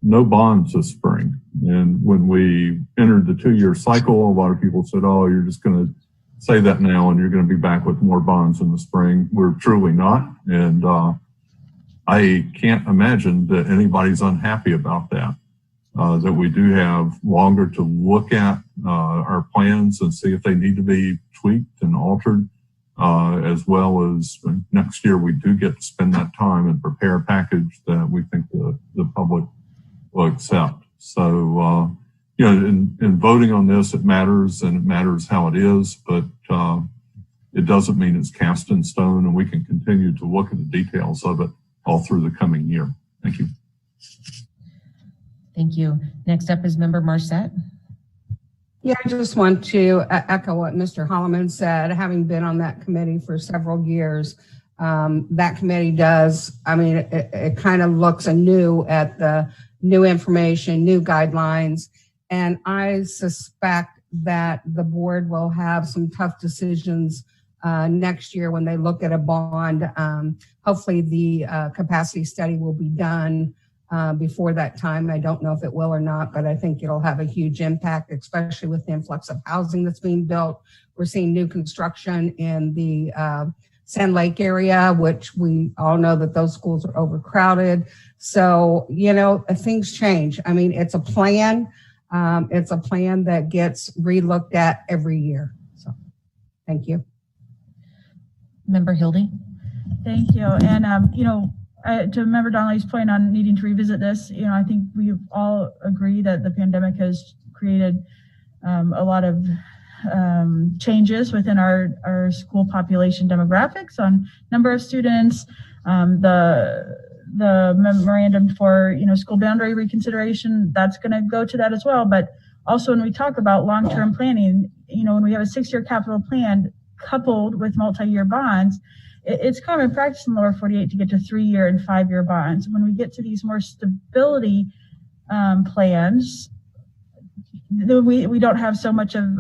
no bonds this spring. And when we entered the 2-year cycle, a lot of people said, oh, you're just going to say that now and you're going to be back with more bonds in the spring. We're truly not. And I can't imagine that anybody's unhappy about that, that we do have longer to look at our plans and see if they need to be tweaked and altered, as well as next year we do get to spend that time and prepare a package that we think the public will accept. So, in voting on this, it matters, and it matters how it is, but it doesn't mean it's cast in stone, and we can continue to look at the details of it all through the coming year. Thank you. Thank you. Next up is Member Marset. Yeah, I just want to echo what Mr. Holloman said. Having been on that committee for several years, that committee does, it kind of looks anew at the new information, new guidelines, and I suspect that the board will have some tough decisions next year when they look at a bond. Hopefully the capacity study will be done before that time. I don't know if it will or not, but I think it'll have a huge impact, especially with the influx of housing that's being built. We're seeing new construction in the Sand Lake area, which we all know that those schools are overcrowded. So, things change. It's a plan. It's a plan that gets relooked at every year. So, thank you. Member Hildy. Thank you. And, to Member Donnelly's point on needing to revisit this, I think we all agree that the pandemic has created a lot of changes within our school population demographics on number of students, the memorandum for school boundary reconsideration, that's going to go to that as well. But also when we talk about long-term planning, when we have a 6-year capital plan coupled with multi-year bonds, it's common practice in lower 48 to get to 3-year and 5-year bonds. When we get to these more stability plans, we don't have so much of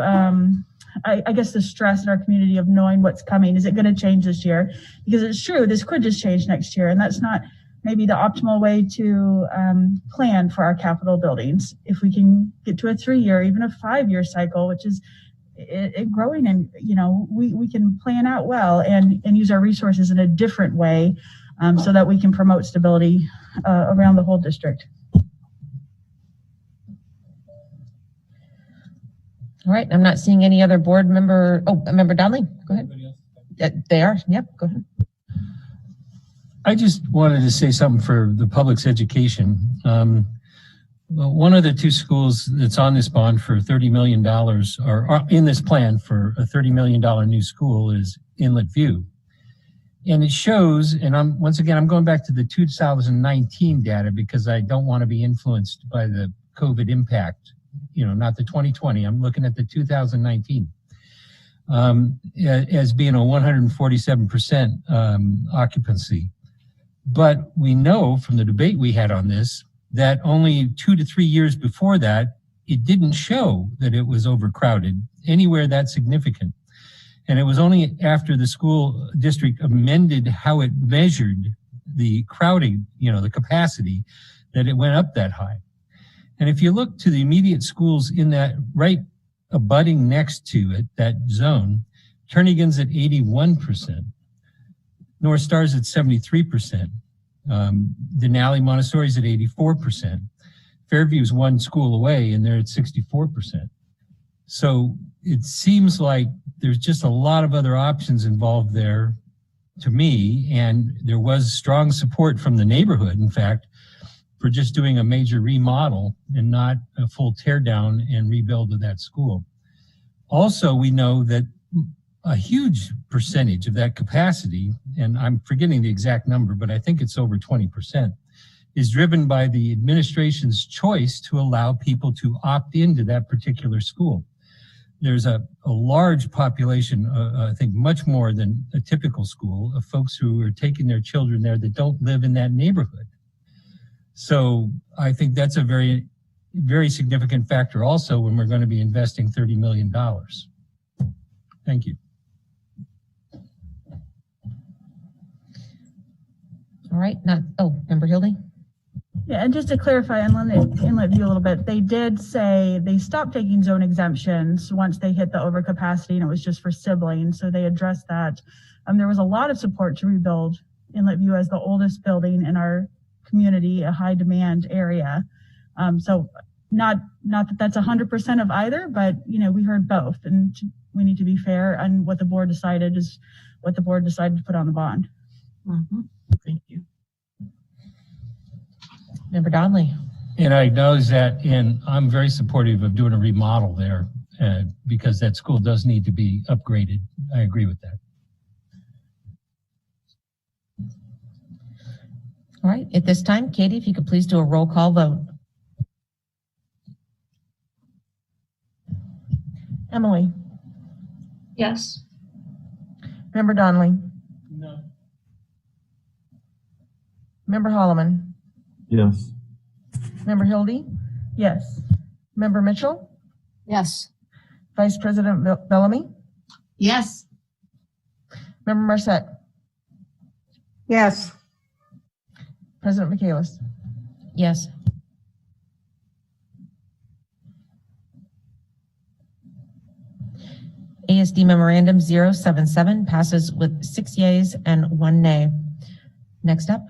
I guess the stress in our community of knowing what's coming. Is it going to change this year? Because it's true, this could just change next year, and that's not maybe the optimal way to plan for our capital buildings. If we can get to a 3-year, even a 5-year cycle, which is it growing, and we can plan out well and use our resources in a different way, so that we can promote stability around the whole district. All right, I'm not seeing any other board member. Oh, Member Donnelly, go ahead. They are, yep, go ahead. I just wanted to say something for the public's education. Well, one of the 2 schools that's on this bond for $30 million, or in this plan for a $30 million new school, is Inlet View. And it shows, and once again, I'm going back to the 2019 data because I don't want to be influenced by the COVID impact. Not the 2020, I'm looking at the 2019 as being a 147% occupancy. But we know from the debate we had on this that only 2 to 3 years before that, it didn't show that it was overcrowded anywhere that significant. And it was only after the school district amended how it measured the crowding, the capacity, that it went up that high. And if you look to the immediate schools in that right abutting next to it, that zone, Turnagain's at 81%, North Star's at 73%, Denali Montessori's at 84%, Fairview's 1 school away and they're at 64%. So it seems like there's just a lot of other options involved there to me, and there was strong support from the neighborhood, in fact, for just doing a major remodel and not a full tear down and rebuild of that school. Also, we know that a huge percentage of that capacity, and I'm forgetting the exact number, but I think it's over 20%, is driven by the administration's choice to allow people to opt into that particular school. There's a large population, I think much more than a typical school, of folks who are taking their children there that don't live in that neighborhood. So I think that's a very, very significant factor also when we're going to be investing $30 million. Thank you. All right, Member Hildy? Yeah, and just to clarify Inlet View a little bit, they did say they stopped taking zone exemptions once they hit the overcapacity, and it was just for siblings, so they addressed that. There was a lot of support to rebuild Inlet View as the oldest building in our community, a high demand area. So not that that's 100% of either, but we heard both, and we need to be fair, and what the board decided is what the board decided to put on the bond. Mm-hmm. Thank you. Member Donnelly. And I acknowledge that, and I'm very supportive of doing a remodel there because that school does need to be upgraded. I agree with that. All right, at this time, Katie, if you could please do a roll call vote. Emily? Yes. Member Donnelly? No. Member Holloman? Yes. Member Hildy? Yes. Member Mitchell? Yes. Vice President Bellamy? Yes. Member Marset? Yes. President Michaelis? Yes. ASD Memorandum 077 passes with 6 yeas and 1 nay. Next up.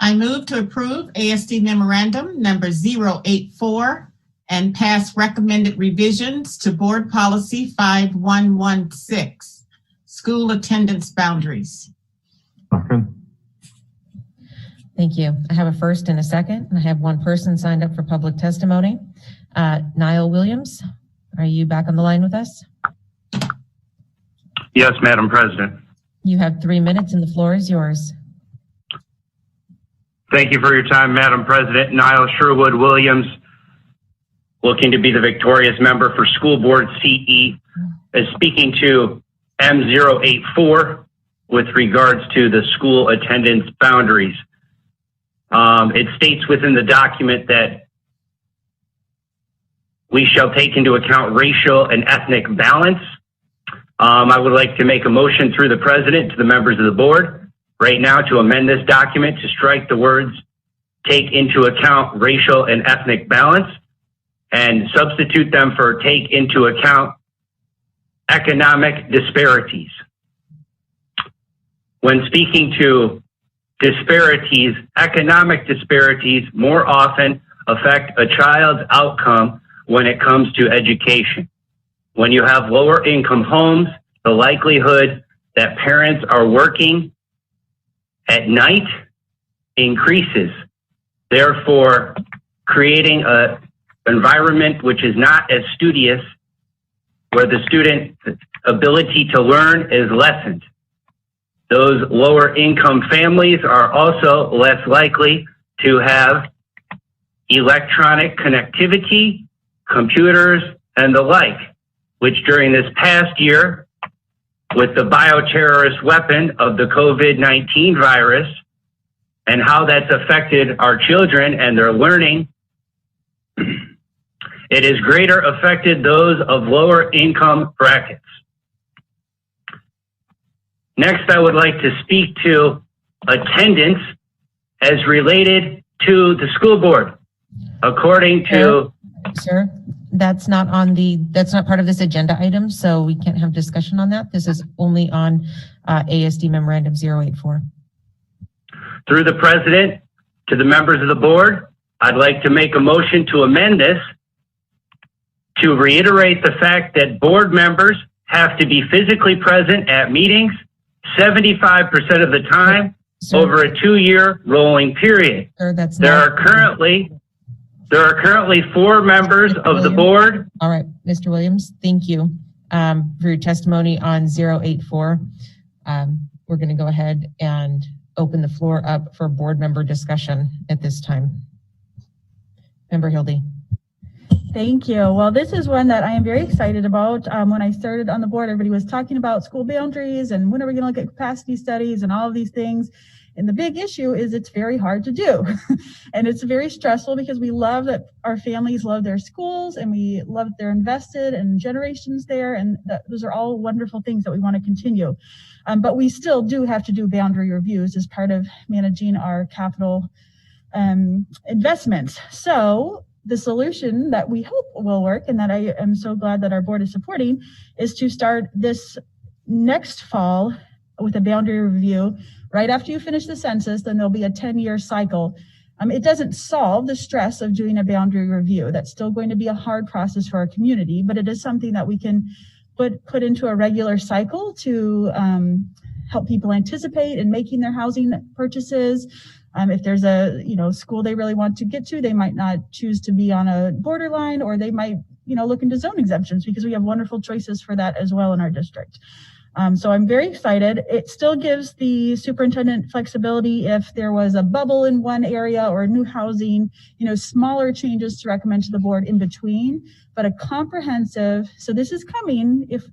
I move to approve ASD Memorandum number 084 and pass recommended revisions to Board Policy 5116, School Attendance Boundaries. Second. Thank you. I have a first and a second, and I have one person signed up for public testimony. Niall Williams, are you back on the line with us? Yes, Madam President. You have 3 minutes and the floor is yours. Thank you for your time, Madam President. Niall Sherwood Williams, looking to be the victorious member for School Board CE, is speaking to M084 with regards to the school attendance boundaries. It states within the document that we shall take into account racial and ethnic balance. I would like to make a motion through the president to the members of the board right now to amend this document to strike the words take into account racial and ethnic balance and substitute them for take into account economic disparities. When speaking to disparities, economic disparities more often affect a child's outcome when it comes to education. When you have lower income homes, the likelihood that parents are working at night increases, therefore creating an environment which is not as studious, where the student's ability to learn is lessened. Those lower income families are also less likely to have electronic connectivity, computers, and the like, which during this past year, with the bioterrorist weapon of the COVID-19 virus and how that's affected our children and their learning, it has greater affected those of lower income brackets. Next, I would like to speak to attendance as related to the school board. According to... Sir, that's not part of this agenda item, so we can't have discussion on that. This is only on ASD Memorandum 084. Through the president to the members of the board, I'd like to make a motion to amend this to reiterate the fact that board members have to be physically present at meetings 75% of the time over a 2-year rolling period. Sir, there are currently 4 members of the board. All right, Mr. Williams, thank you for your testimony on 084. We're going to go ahead and open the floor up for board member discussion at this time. Member Hildy. Thank you. Well, this is one that I am very excited about. When I started on the board, everybody was talking about school boundaries and when are we going to look at capacity studies and all of these things. And the big issue is it's very hard to do. And it's very stressful because we love that our families love their schools and we love that they're invested and generations there. And those are all wonderful things that we want to continue. But we still do have to do boundary reviews as part of managing our capital investments. So the solution that we hope will work and that I am so glad that our board is supporting is to start this next fall with a boundary review. Right after you finish the census, then there'll be a 10-year cycle. It doesn't solve the stress of doing a boundary review. That's still going to be a hard process for our community, but it is something that we can put into a regular cycle to help people anticipate in making their housing purchases. If there's a school they really want to get to, they might not choose to be on a borderline, or they might look into zone exemptions because we have wonderful choices for that as well in our district. So I'm very excited. It still gives the superintendent flexibility if there was a bubble in one area or new housing, smaller changes to recommend to the board in between, but a comprehensive, so this is coming if,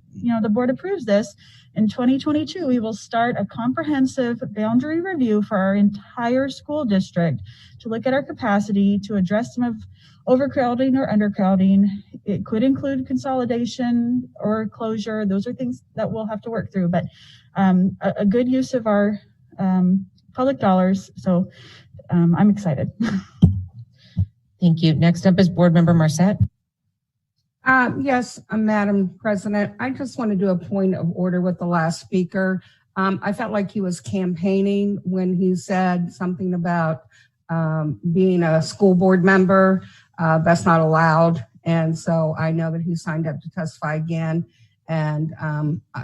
the board approves this. In 2022, we will start a comprehensive boundary review for our entire school district to look at our capacity to address some of overcrowding or undercrowding. It could include consolidation or closure. Those are things that we'll have to work through, but a good use of our public dollars. So I'm excited. Thank you. Next up is Board Member Marcette. Yes, Madam President, I just want to do a point of order with the last speaker. I felt like he was campaigning when he said something about being a school board member. That's not allowed. And so I know that he signed up to testify again. And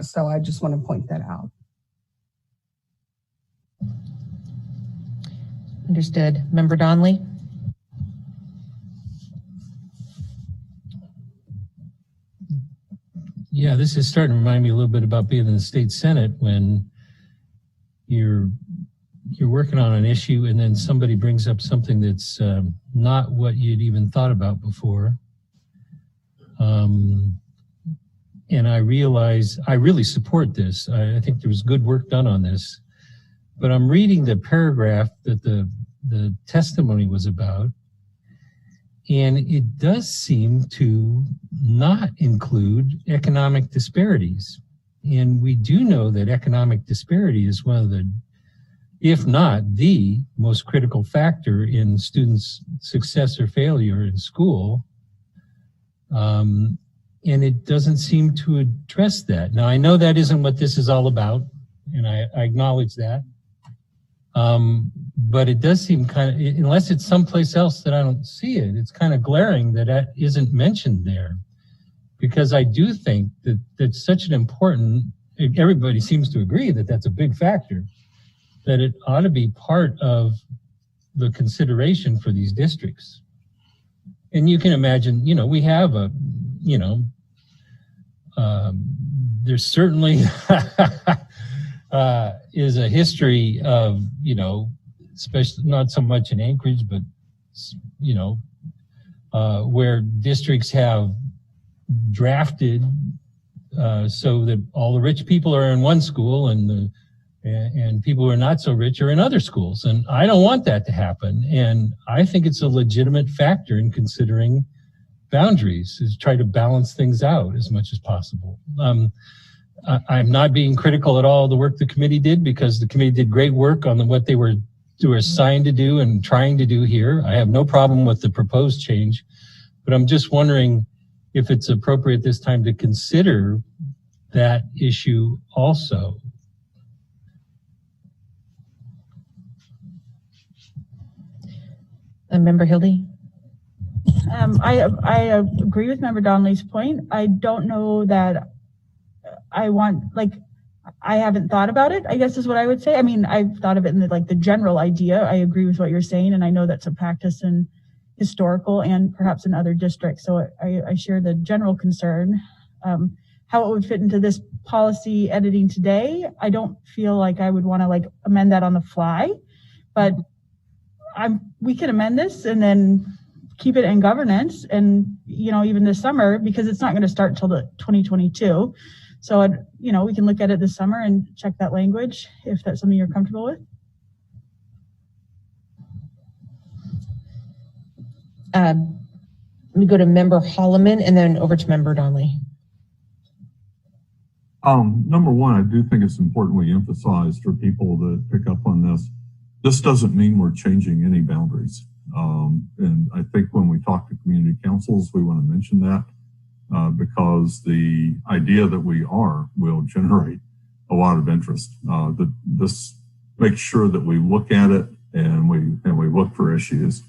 so I just want to point that out. Understood. Member Donnelly? Yeah, this is starting to remind me a little bit about being in the state Senate when you're working on an issue and then somebody brings up something that's not what you'd even thought about before. And I realize I really support this. I think there was good work done on this. But I'm reading the paragraph that the testimony was about, and it does seem to not include economic disparities. And we do know that economic disparity is one of the, if not the most critical factor in students' success or failure in school. And it doesn't seem to address that. Now, I know that isn't what this is all about, and I acknowledge that. But it does seem kind of, unless it's someplace else that I don't see it, it's kind of glaring that that isn't mentioned there. Because I do think that that's such an important, everybody seems to agree that that's a big factor, that it ought to be part of the consideration for these districts. And you can imagine, you know, we have a, you know, there's certainly is a history of, you know, especially not so much in Anchorage, but, you know, where districts have drafted so that all the rich people are in one school and people who are not so rich are in other schools. And I don't want that to happen. And I think it's a legitimate factor in considering boundaries, is try to balance things out as much as possible. I'm not being critical at all of the work the committee did, because the committee did great work on what they were assigned to do and trying to do here. I have no problem with the proposed change, but I'm just wondering if it's appropriate this time to consider that issue also. Member Hildy? I agree with Member Donnelly's point. I don't know that I want, like, I haven't thought about it, I guess is what I would say. I mean, I've thought of it in the general idea. I agree with what you're saying, and I know that's a practice in historical and perhaps in other districts. So I share the general concern. How it would fit into this policy editing today, I don't feel like I would want to like amend that on the fly, but we can amend this and then keep it in governance, and you know, even this summer, because it's not going to start until the 2022. So you know, we can look at it this summer and check that language if that's something you're comfortable with. Let me go to Member Holloman and then over to Member Donnelly. Number one, I do think it's important we emphasize for people that pick up on this. This doesn't mean we're changing any boundaries. And I think when we talk to community councils, we want to mention that because the idea that we are will generate a lot of interest. This makes sure that we look at it and we look for issues.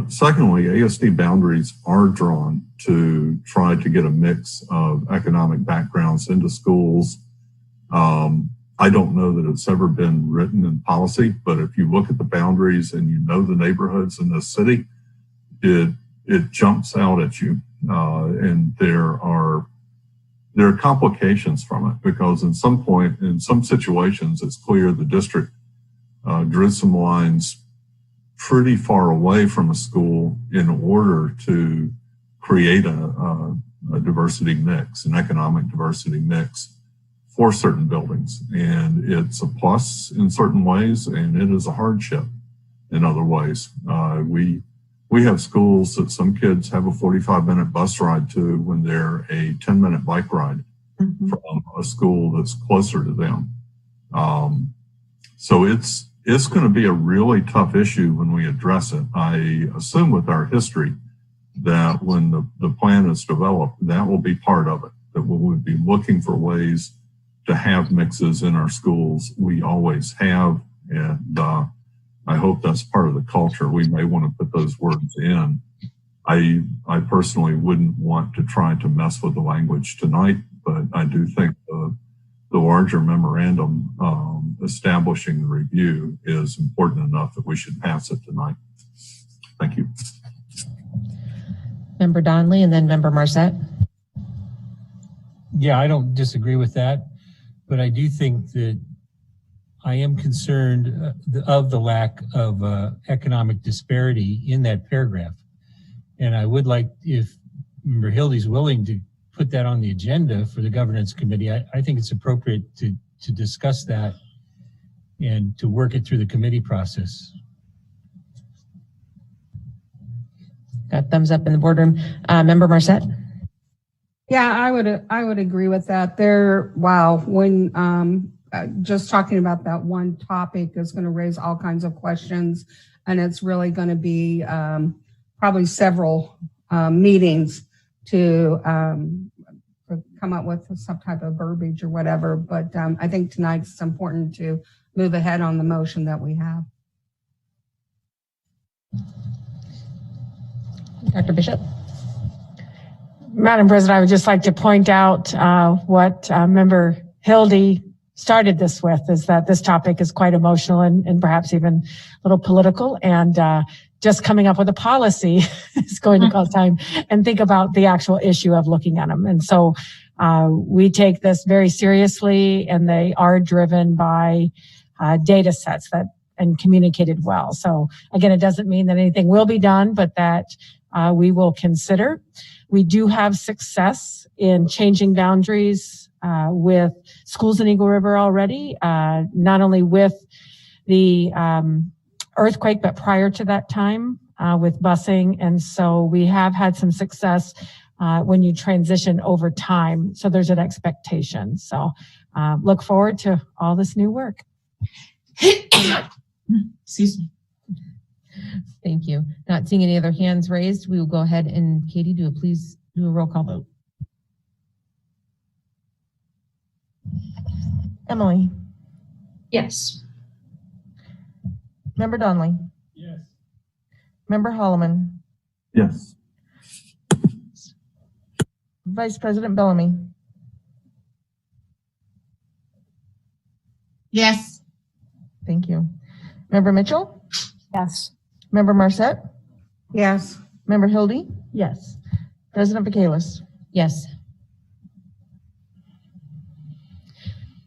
Secondly, ASD boundaries are drawn to try to get a mix of economic backgrounds into schools. I don't know that it's ever been written in policy, but if you look at the boundaries and you know the neighborhoods in this city, it jumps out at you. And there are complications from it, because in some situations, it's clear the district drew some lines pretty far away from a school in order to create a diversity mix, an economic diversity mix for certain buildings. And it's a plus in certain ways, and it is a hardship in other ways. We have schools that some kids have a 45-minute bus ride to when they're a 10-minute bike ride from a school that's closer to them. So it's going to be a really tough issue when we address it. I assume with our history that when the plan is developed, that will be part of it, that we would be looking for ways to have mixes in our schools. We always have, and I hope that's part of the culture. We may want to put those words in. I personally wouldn't want to try to mess with the language tonight, but I do think the larger memorandum establishing the review is important enough that we should pass it tonight. Thank you. Member Donnelly and then Member Marset. Yeah, I don't disagree with that, but I do think that I am concerned of the lack of economic disparity in that paragraph. And I would like, if Member Hildy's willing to put that on the agenda for the governance committee, I think it's appropriate to discuss that and to work it through the committee process. Got thumbs up in the boardroom. Member Marset. Yeah, I would agree with that. When just talking about that one topic is going to raise all kinds of questions, and it's really going to be probably several meetings to come up with some type of verbiage or whatever. But I think tonight it's important to move ahead on the motion that we have. Dr. Bishop. Madam President, I would just like to point out what Member Hildy started this with, is that this topic is quite emotional and perhaps even a little political, and just coming up with a policy is going to cost time, and think about the actual issue of looking at them. And so we take this very seriously, and they are driven by data sets and communicated well. So again, it doesn't mean that anything will be done, but that we will consider. We do have success in changing boundaries with schools in Eagle River already, not only with the earthquake, but prior to that time with busing. And so we have had some success when you transition over time. So there's an expectation. So look forward to all this new work. Excuse me. Thank you. Not seeing any other hands raised, we will go ahead and Katie, please do a roll call vote. Emily. Yes. Member Donnelly. Yes. Member Holloman. Yes. Vice President Bellamy. Yes. Thank you. Member Mitchell. Yes. Member Marset. Yes. Member Hildy. Yes. President Vacalis. Yes.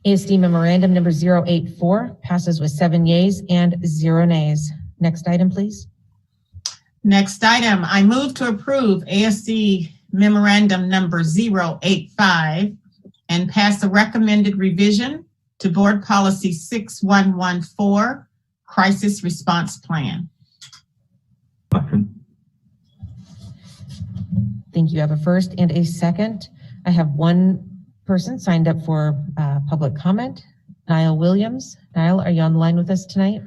ASD Memorandum number 084 passes with 7 yeas and 0 nays. Next item, please. Next item, I move to approve ASD Memorandum number 085 and pass the recommended revision to Board Policy 6114, Crisis Response Plan. Thank you. I have a first and a second. I have one person signed up for public comment. Niall Williams. Niall, are you on the line with us tonight?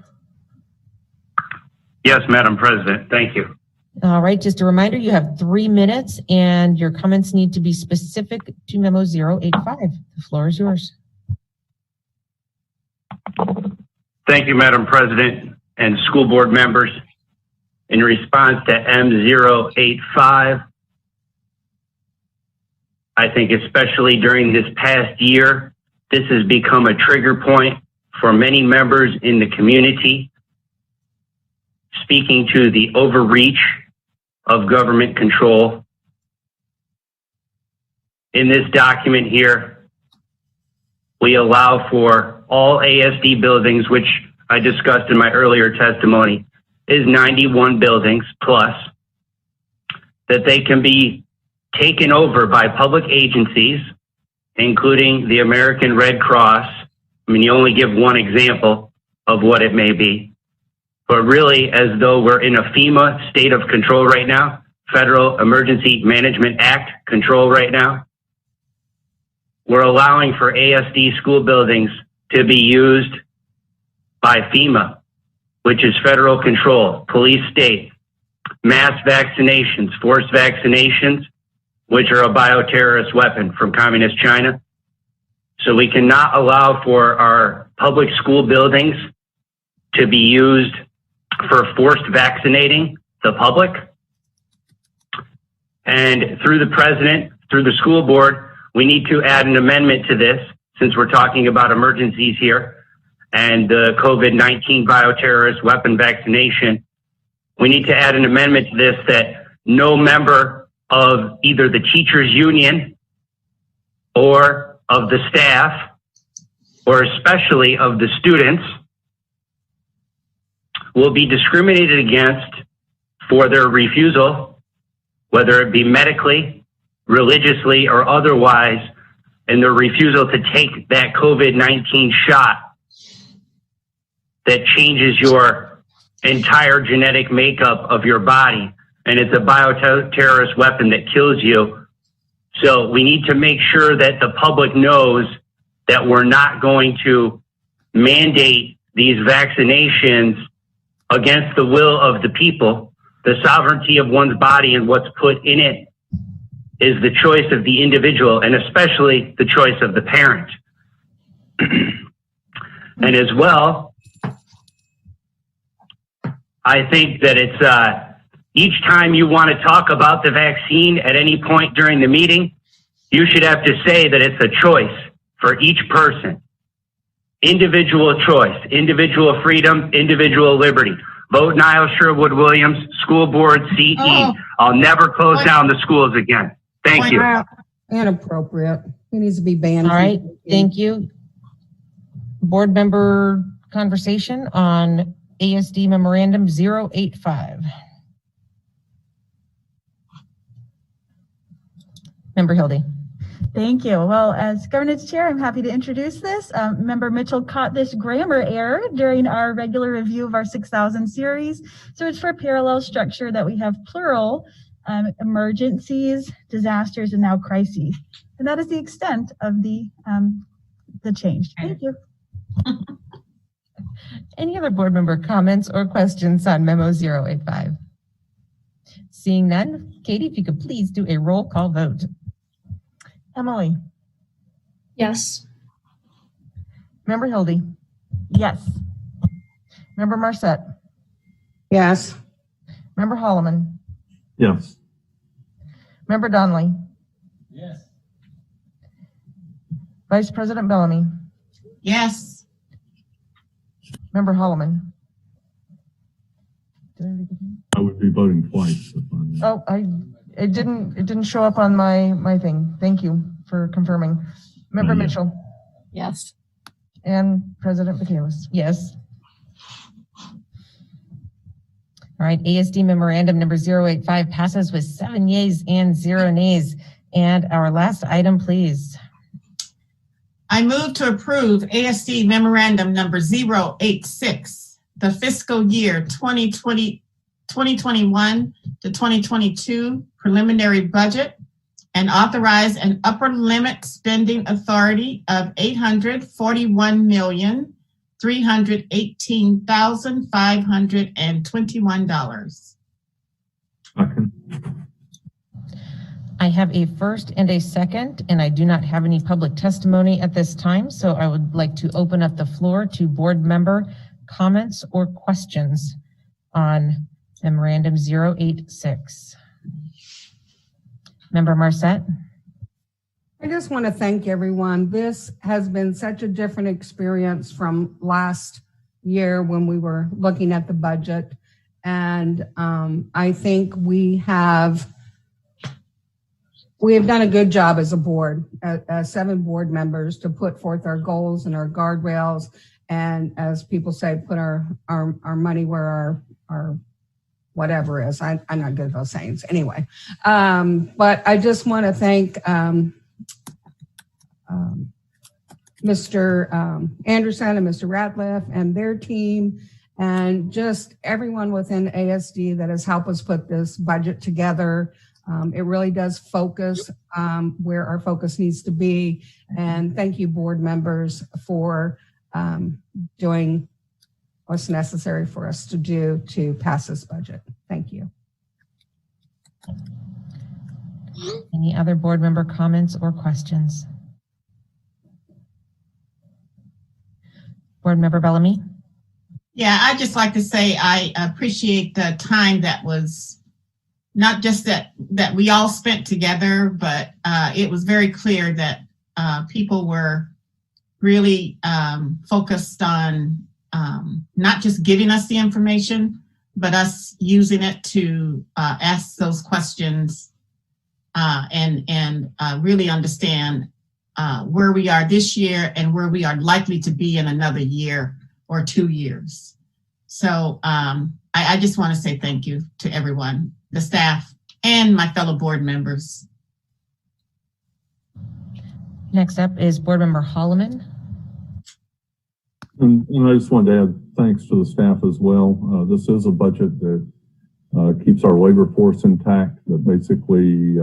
Yes, Madam President. Thank you. All right. Just a reminder, you have 3 minutes and your comments need to be specific to memo 085. The floor is yours. Thank you, Madam President and school board members. In response to M085, I think especially during this past year, this has become a trigger point for many members in the community, speaking to the overreach of government control. In this document here, we allow for all ASD buildings, which I discussed in my earlier testimony, is 91 buildings plus, that they can be taken over by public agencies, including the American Red Cross. I mean, you only give one example of what it may be, but really as though we're in a FEMA state of control right now, Federal Emergency Management Act control right now. We're allowing for ASD school buildings to be used by FEMA, which is federal control, police state, mass vaccinations, forced vaccinations, which are a bioterrorist weapon from communist China. So we cannot allow for our public school buildings to be used for forced vaccinating the public. And through the president, through the school board, we need to add an amendment to this, since we're talking about emergencies here, and the COVID-19 bioterrorist weapon vaccination, we need to add an amendment to this that no member of either the teachers union or of the staff, or especially of the students, will be discriminated against for their refusal, whether it be medically, religiously, or otherwise, and their refusal to take that COVID-19 shot that changes your entire genetic makeup of your body. And it's a bioterrorist weapon that kills you. So we need to make sure that the public knows that we're not going to mandate these vaccinations against the will of the people. The sovereignty of one's body and what's put in it is the choice of the individual, and especially the choice of the parent. And as well, I think that it's each time you want to talk about the vaccine at any point during the meeting, you should have to say that it's a choice for each person. Individual choice, individual freedom, individual liberty. Vote Niall Sherwood Williams, School Board CE. I'll never close down the schools again. Thank you. Inappropriate. He needs to be banned. All right, thank you. Board member conversation on ASD Memorandum 085. Member Hildy. Thank you. Well, as governance chair, I'm happy to introduce this. Member Mitchell caught this grammar error during our regular review of our 6,000 series. So it's for parallel structure that we have plural emergencies, disasters, and now crises. And that is the extent of the change. Thank you. Any other board member comments or questions on Memo 085? Seeing none, Katie, if you could please do a roll call vote. Emily. Yes. Member Hildy. Yes. Member Marset. Yes. Member Holloman. Yes. Member Donnelly. Yes. Vice President Bellamy. Yes. Member Holloman. I would be voting twice. Oh, it didn't show up on my thing. Thank you for confirming. Member Mitchell. Yes. And President Michaelis. Yes. All right, ASD Memorandum number 085 passes with 7 yeas and 0 nays. And our last item, please. I move to approve ASD Memorandum number 086, the fiscal year 2021 to 2022 preliminary budget, and authorize an upper limit spending authority of $841,318,521. I have a first and a second, and I do not have any public testimony at this time, so I would like to open up the floor to board member comments or questions on Memorandum 086. Member Marset. I just want to thank everyone. This has been such a different experience from last year when we were looking at the budget. And I think we have done a good job as a board, as 7 board members, to put forth our goals and our guardrails. And as people say, put our money where our whatever is. I'm not good at those sayings anyway. But I just want to thank Mr. Anderson and Mr. Ratliff and their team, and just everyone within ASD that has helped us put this budget together. It really does focus where our focus needs to be. And thank you, board members, for doing what's necessary for us to do to pass this budget. Thank you. Any other board member comments or questions? Board member Bellamy. Yeah, I'd just like to say I appreciate the time that was not just that we all spent together, but it was very clear that people were really focused on not just giving us the information, but us using it to ask those questions and really understand where we are this year and where we are likely to be in another year or 2 years. So I just want to say thank you to everyone, the staff, and my fellow board members. Next up is Board Member Holloman. And I just wanted to add thanks to the staff as well. This is a budget that keeps our labor force intact, that basically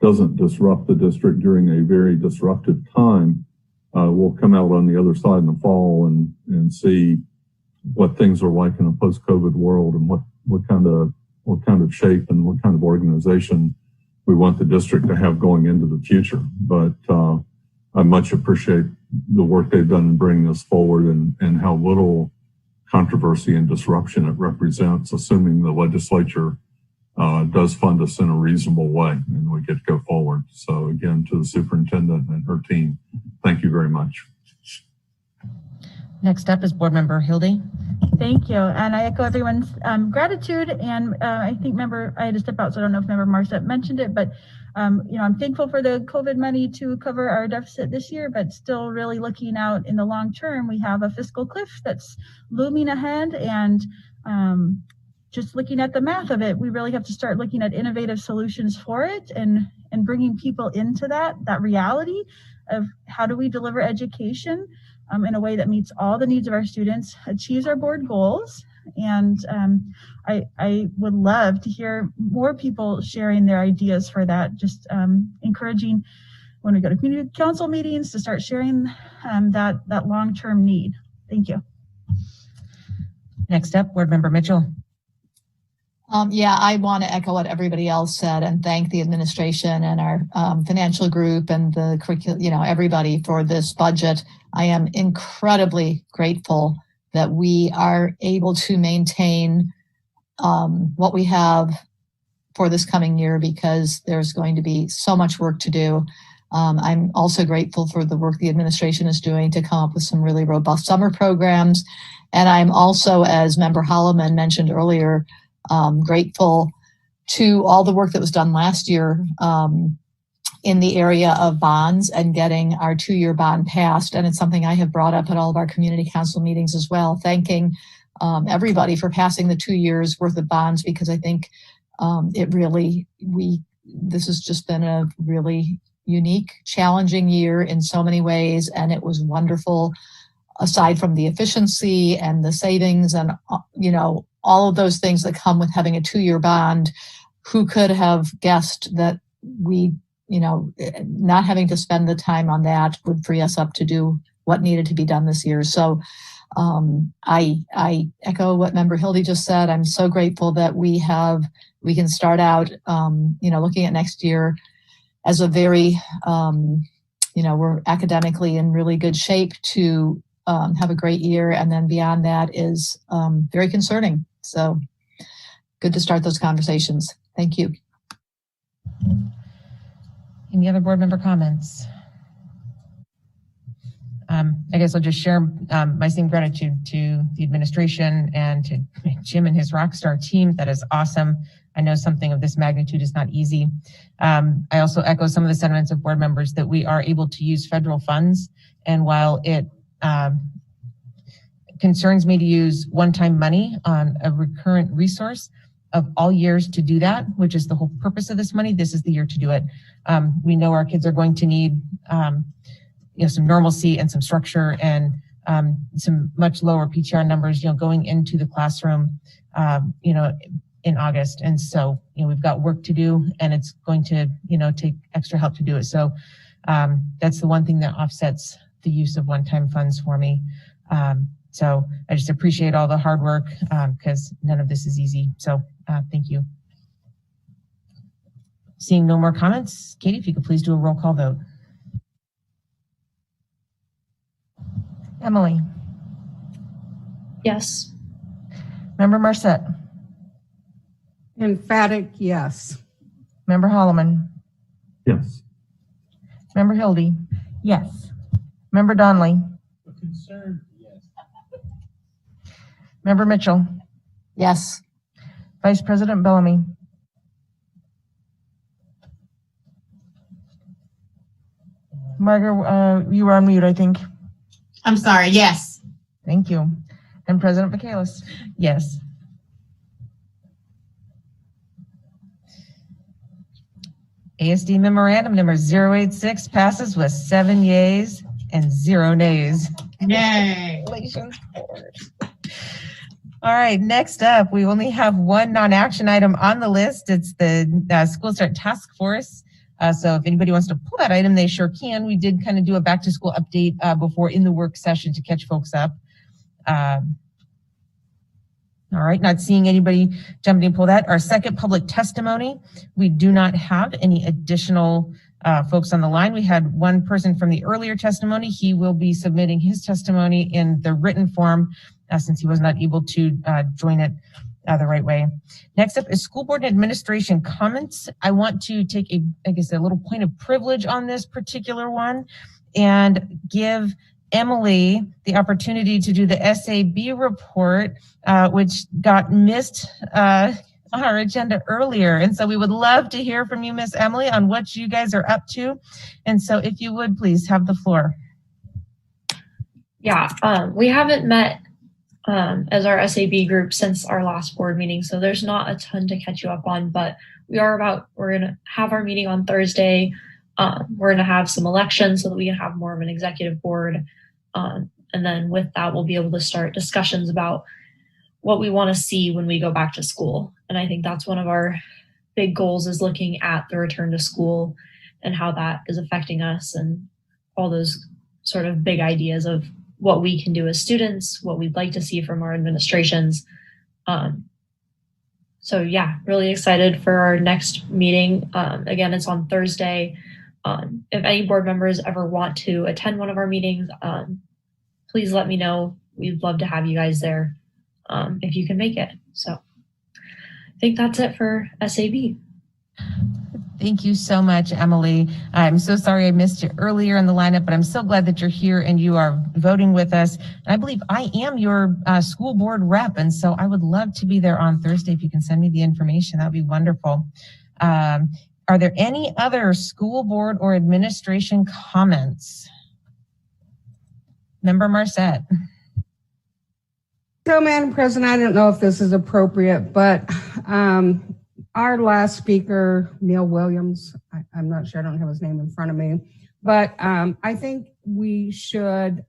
doesn't disrupt the district during a very disruptive time. We'll come out on the other side in the fall and see what things are like in a post-COVID world and what kind of shape and what kind of organization we want the district to have going into the future. But I much appreciate the work they've done in bringing this forward and how little controversy and disruption it represents, assuming the legislature does fund us in a reasonable way and we get to go forward. So again, to the superintendent and her team, thank you very much. Next up is Board Member Hildy. Thank you. And I echo everyone's gratitude. And I think I had to step out, so I don't know if Member Marset mentioned it, but I'm thankful for the COVID money to cover our deficit this year, but still really looking out in the long term, we have a fiscal cliff that's looming ahead. And just looking at the math of it, we really have to start looking at innovative solutions for it and bringing people into that reality of how do we deliver education in a way that meets all the needs of our students, achieves our board goals. And I would love to hear more people sharing their ideas for that, just encouraging when we go to community council meetings to start sharing that long-term need. Thank you. Next up, Board Member Mitchell. I want to echo what everybody else said and thank the administration and our financial group and the curriculum, everybody for this budget. I am incredibly grateful that we are able to maintain what we have for this coming year because there's going to be so much work to do. I'm also grateful for the work the administration is doing to come up with some really robust summer programs. And I'm also, as Member Holloman mentioned earlier, grateful to all the work that was done last year in the area of bonds and getting our 2-year bond passed. And it's something I have brought up at all of our community council meetings as well, thanking everybody for passing the 2 years worth of bonds, because I think this has just been a really unique, challenging year in so many ways. And it was wonderful, aside from the efficiency and the savings and, all of those things that come with having a 2-year bond. Who could have guessed that we, not having to spend the time on that would free us up to do what needed to be done this year. So I echo what Member Hildy just said. I'm so grateful that we can start out, looking at next year as a very, we're academically in really good shape to have a great year. And then beyond that is very concerning. So good to start those conversations. Thank you. Any other board member comments? I guess I'll just share my same gratitude to the administration and to Jim and his rockstar team. That is awesome. I know something of this magnitude is not easy. I also echo some of the sentiments of board members that we are able to use federal funds. And while it concerns me to use one-time money on a recurrent resource of all years to do that, which is the whole purpose of this money, this is the year to do it. We know our kids are going to need some normalcy and some structure and some much lower PTR numbers, going into the classroom, in August. And so, we've got work to do, and it's going to, take extra help to do it. So that's the one thing that offsets the use of one-time funds for me. So I just appreciate all the hard work because none of this is easy. So thank you. Seeing no more comments, Katie, if you could please do a roll call vote. Emily. Yes. Member Marset. Emphatic yes. Member Holloman. Yes. Member Hildy. Yes. Member Donnelly, Concerned, yes. Member Mitchell, Yes. Vice President Bellamy, Margaret, you were on mute, I think. I'm sorry, yes. Thank you. And President Michaelis. Yes. ASD memorandum number 086 passes with 7 yeas and 0 nays. Yay. Congratulations, board. All right, next up, we only have one non-action item on the list. It's the School Start Task Force. So if anybody wants to pull that item, they sure can. We did kind of do a back to school update before in the work session to catch folks up. All right, not seeing anybody jumping in, pull that. Our second public testimony, we do not have any additional folks on the line. We had one person from the earlier testimony. He will be submitting his testimony in the written form since he was not able to join it the right way. Next up is school board and administration comments. I want to take a little point of privilege on this particular one and give Emily the opportunity to do the SAB report, which got missed on our agenda earlier. And so we would love to hear from you, Miss Emily, on what you guys are up to. And so if you would please have the floor. Yeah, we haven't met as our SAB group since our last board meeting, so there's not a ton to catch you up on, but we're gonna have our meeting on Thursday. We're gonna have some elections so that we can have more of an executive board. And then with that, we'll be able to start discussions about what we want to see when we go back to school. And I think that's one of our big goals, is looking at the return to school and how that is affecting us, and all those sort of big ideas of what we can do as students, what we'd like to see from our administrations. So yeah, really excited for our next meeting. Again, it's on Thursday. If any board members ever want to attend one of our meetings, please let me know. We'd love to have you guys there if you can make it. So I think that's it for SAB. Thank you so much, Emily. I'm so sorry I missed you earlier in the lineup, but I'm so glad that you're here and you are voting with us. And I believe I am your school board rep, and so I would love to be there on Thursday. If you can send me the information, that would be wonderful. Are there any other school board or administration comments? Member Marcette. So, Madam President, I don't know if this is appropriate, but our last speaker, Neil Williams, I'm not sure, I don't have his name in front of me, but I think we should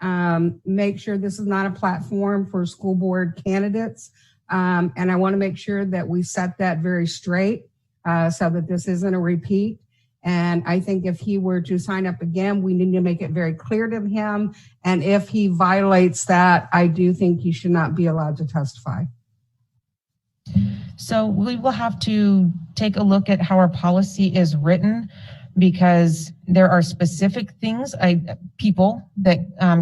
make sure this is not a platform for school board candidates. And I want to make sure that we set that very straight so that this isn't a repeat. And I think if he were to sign up again, we need to make it very clear to him. And if he violates that, I do think he should not be allowed to testify. So we will have to take a look at how our policy is written, because there are specific things, people that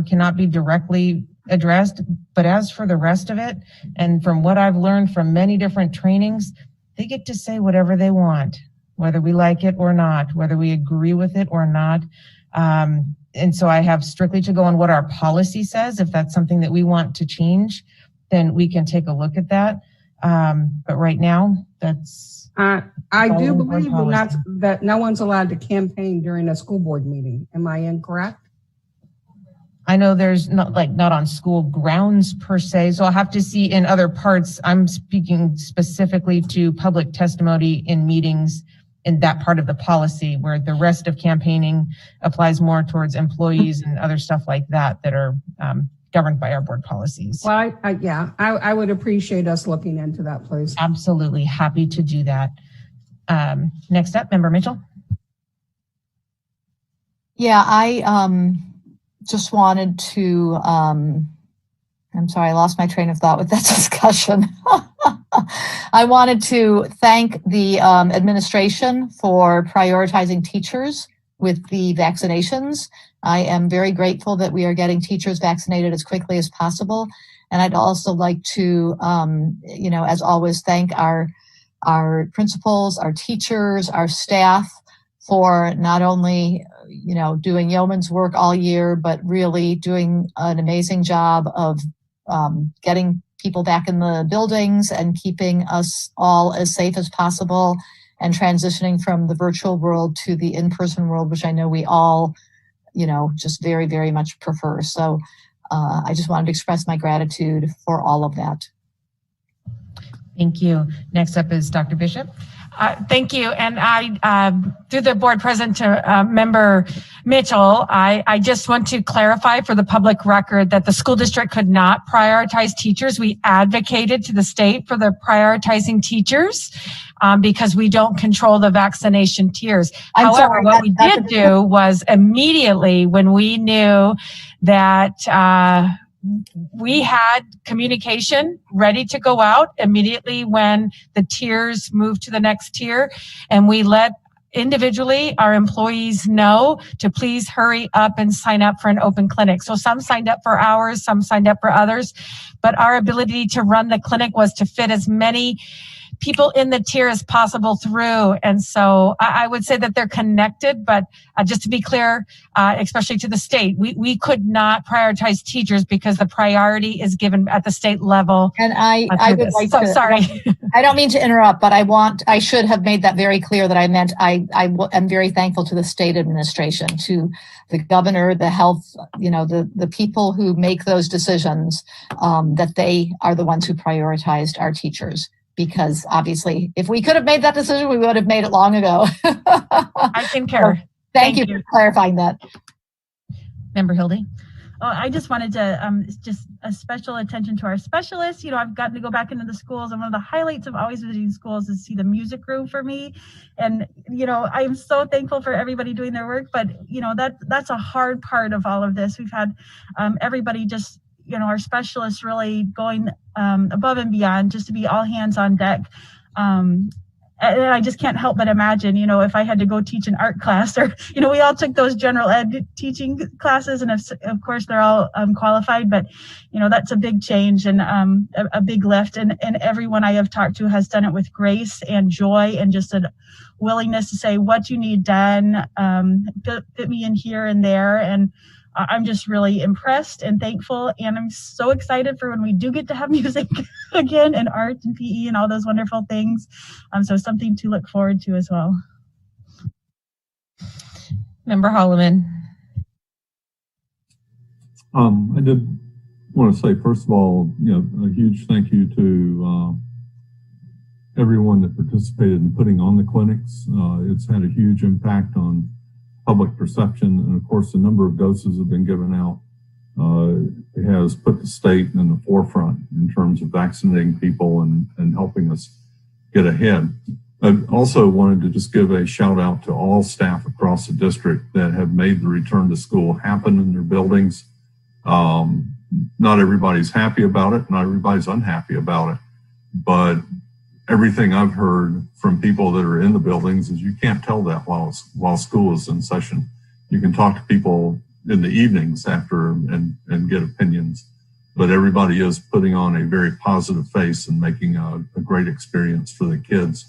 cannot be directly addressed. But as for the rest of it, and from what I've learned from many different trainings, they get to say whatever they want, whether we like it or not, whether we agree with it or not. And so I have strictly to go on what our policy says. If that's something that we want to change, then we can take a look at that. But right now, that's... I do believe that no one's allowed to campaign during a school board meeting. Am I incorrect? I know there's not on school grounds per se, so I'll have to see in other parts. I'm speaking specifically to public testimony in meetings in that part of the policy, where the rest of campaigning applies more towards employees and other stuff like that that are governed by our board policies. Well, I would appreciate us looking into that, please. Absolutely, happy to do that. Next up, Member Mitchell. Yeah, I just wanted to, I'm sorry, I lost my train of thought with that discussion. I wanted to thank the administration for prioritizing teachers with the vaccinations. I am very grateful that we are getting teachers vaccinated as quickly as possible. And I'd also like to, as always, thank our principals, our teachers, our staff for not only doing yeoman's work all year, but really doing an amazing job of getting people back in the buildings and keeping us all as safe as possible and transitioning from the virtual world to the in-person world, which I know we all, just very, very much prefer. So I just wanted to express my gratitude for all of that. Thank you. Next up is Dr. Bishop. Thank you. And I, through the board president to Member Mitchell, I just want to clarify for the public record that the school district could not prioritize teachers. We advocated to the state for the prioritizing teachers because we don't control the vaccination tiers. However, what we did do was immediately when we knew that we had communication ready to go out immediately when the tiers moved to the next tier, and we let individually our employees know to please hurry up and sign up for an open clinic. So some signed up for hours, some signed up for others, but our ability to run the clinic was to fit as many people in the tier as possible through. And so I would say that they're connected, but just to be clear, especially to the state, we could not prioritize teachers because the priority is given at the state level. And I would like to, sorry. I don't mean to interrupt, but I should have made that very clear that I meant I am very thankful to the state administration, to the governor, the health, the people who make those decisions, that they are the ones who prioritized our teachers. Because obviously, if we could have made that decision, we would have made it long ago. I concur. So thank you for clarifying that. Member Hildy. Oh, I just wanted to just a special attention to our specialists. I've gotten to go back into the schools, and one of the highlights of always visiting schools is see the music room for me. And I'm so thankful for everybody doing their work, but that's a hard part of all of this. We've had everybody just our specialists really going above and beyond just to be all hands on deck. And I just can't help but imagine, if I had to go teach an art class or, we all took those general ed teaching classes, and of course they're all qualified, but, that's a big change and a big lift. And everyone I have talked to has done it with grace and joy and just a willingness to say what you need done, fit me in here and there. And I'm just really impressed and thankful, and I'm so excited for when we do get to have music again and art and PE and all those wonderful things. So something to look forward to as well. Member Holloman. I did want to say, first of all, a huge thank you to everyone that participated in putting on the clinics. It's had a huge impact on public perception, and of course the number of doses have been given out has put the state in the forefront in terms of vaccinating people and helping us get ahead. I also wanted to just give a shout out to all staff across the district that have made the return to school happen in their buildings. Not everybody's happy about it, not everybody's unhappy about it, but everything I've heard from people that are in the buildings is you can't tell that while school is in session. You can talk to people in the evenings after and get opinions, but everybody is putting on a very positive face and making a great experience for the kids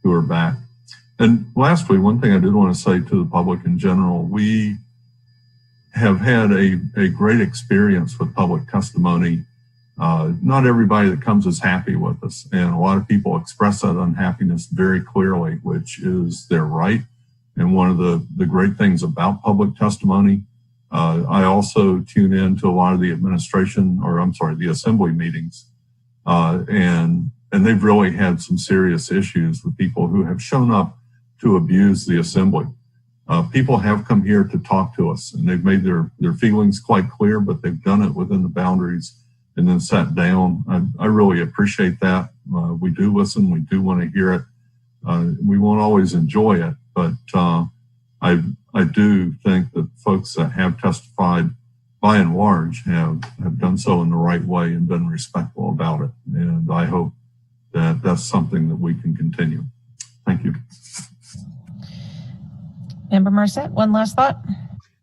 who are back. And lastly, one thing I did want to say to the public in general, we have had a great experience with public testimony. Not everybody that comes is happy with us, and a lot of people express that unhappiness very clearly, which is their right. And one of the great things about public testimony, I also tune in to a lot of the the assembly meetings, and they've really had some serious issues with people who have shown up to abuse the assembly. People have come here to talk to us, and they've made their feelings quite clear, but they've done it within the boundaries and then sat down. I really appreciate that. We do listen. We do want to hear it. We won't always enjoy it, but I do think that folks that have testified, by and large, have done so in the right way and been respectful about it. And I hope that that's something that we can continue. Thank you. Member Marcet, one last thought.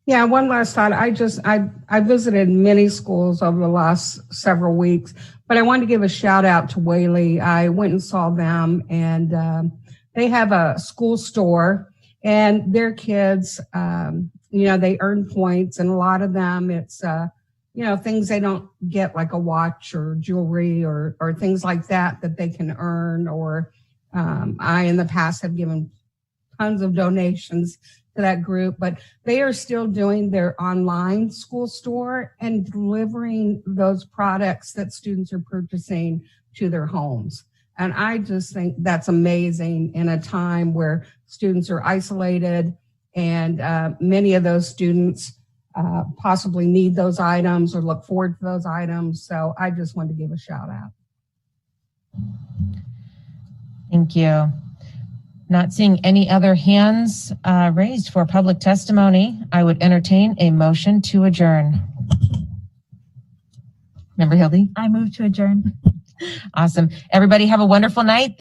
Yeah, one last thought. I visited many schools over the last several weeks, but I wanted to give a shout out to Whaley. I went and saw them, and they have a school store, and their kids they earn points, and a lot of them it's things they don't get, like a watch or jewelry or things like that they can earn. Or I in the past have given tons of donations to that group, but they are still doing their online school store and delivering those products that students are purchasing to their homes. And I just think that's amazing in a time where students are isolated, and many of those students possibly need those items or look forward to those items. So I just wanted to give a shout out. Thank you. Not seeing any other hands raised for public testimony, I would entertain a motion to adjourn. Member Hildy? I move to adjourn. Awesome. Everybody have a wonderful night.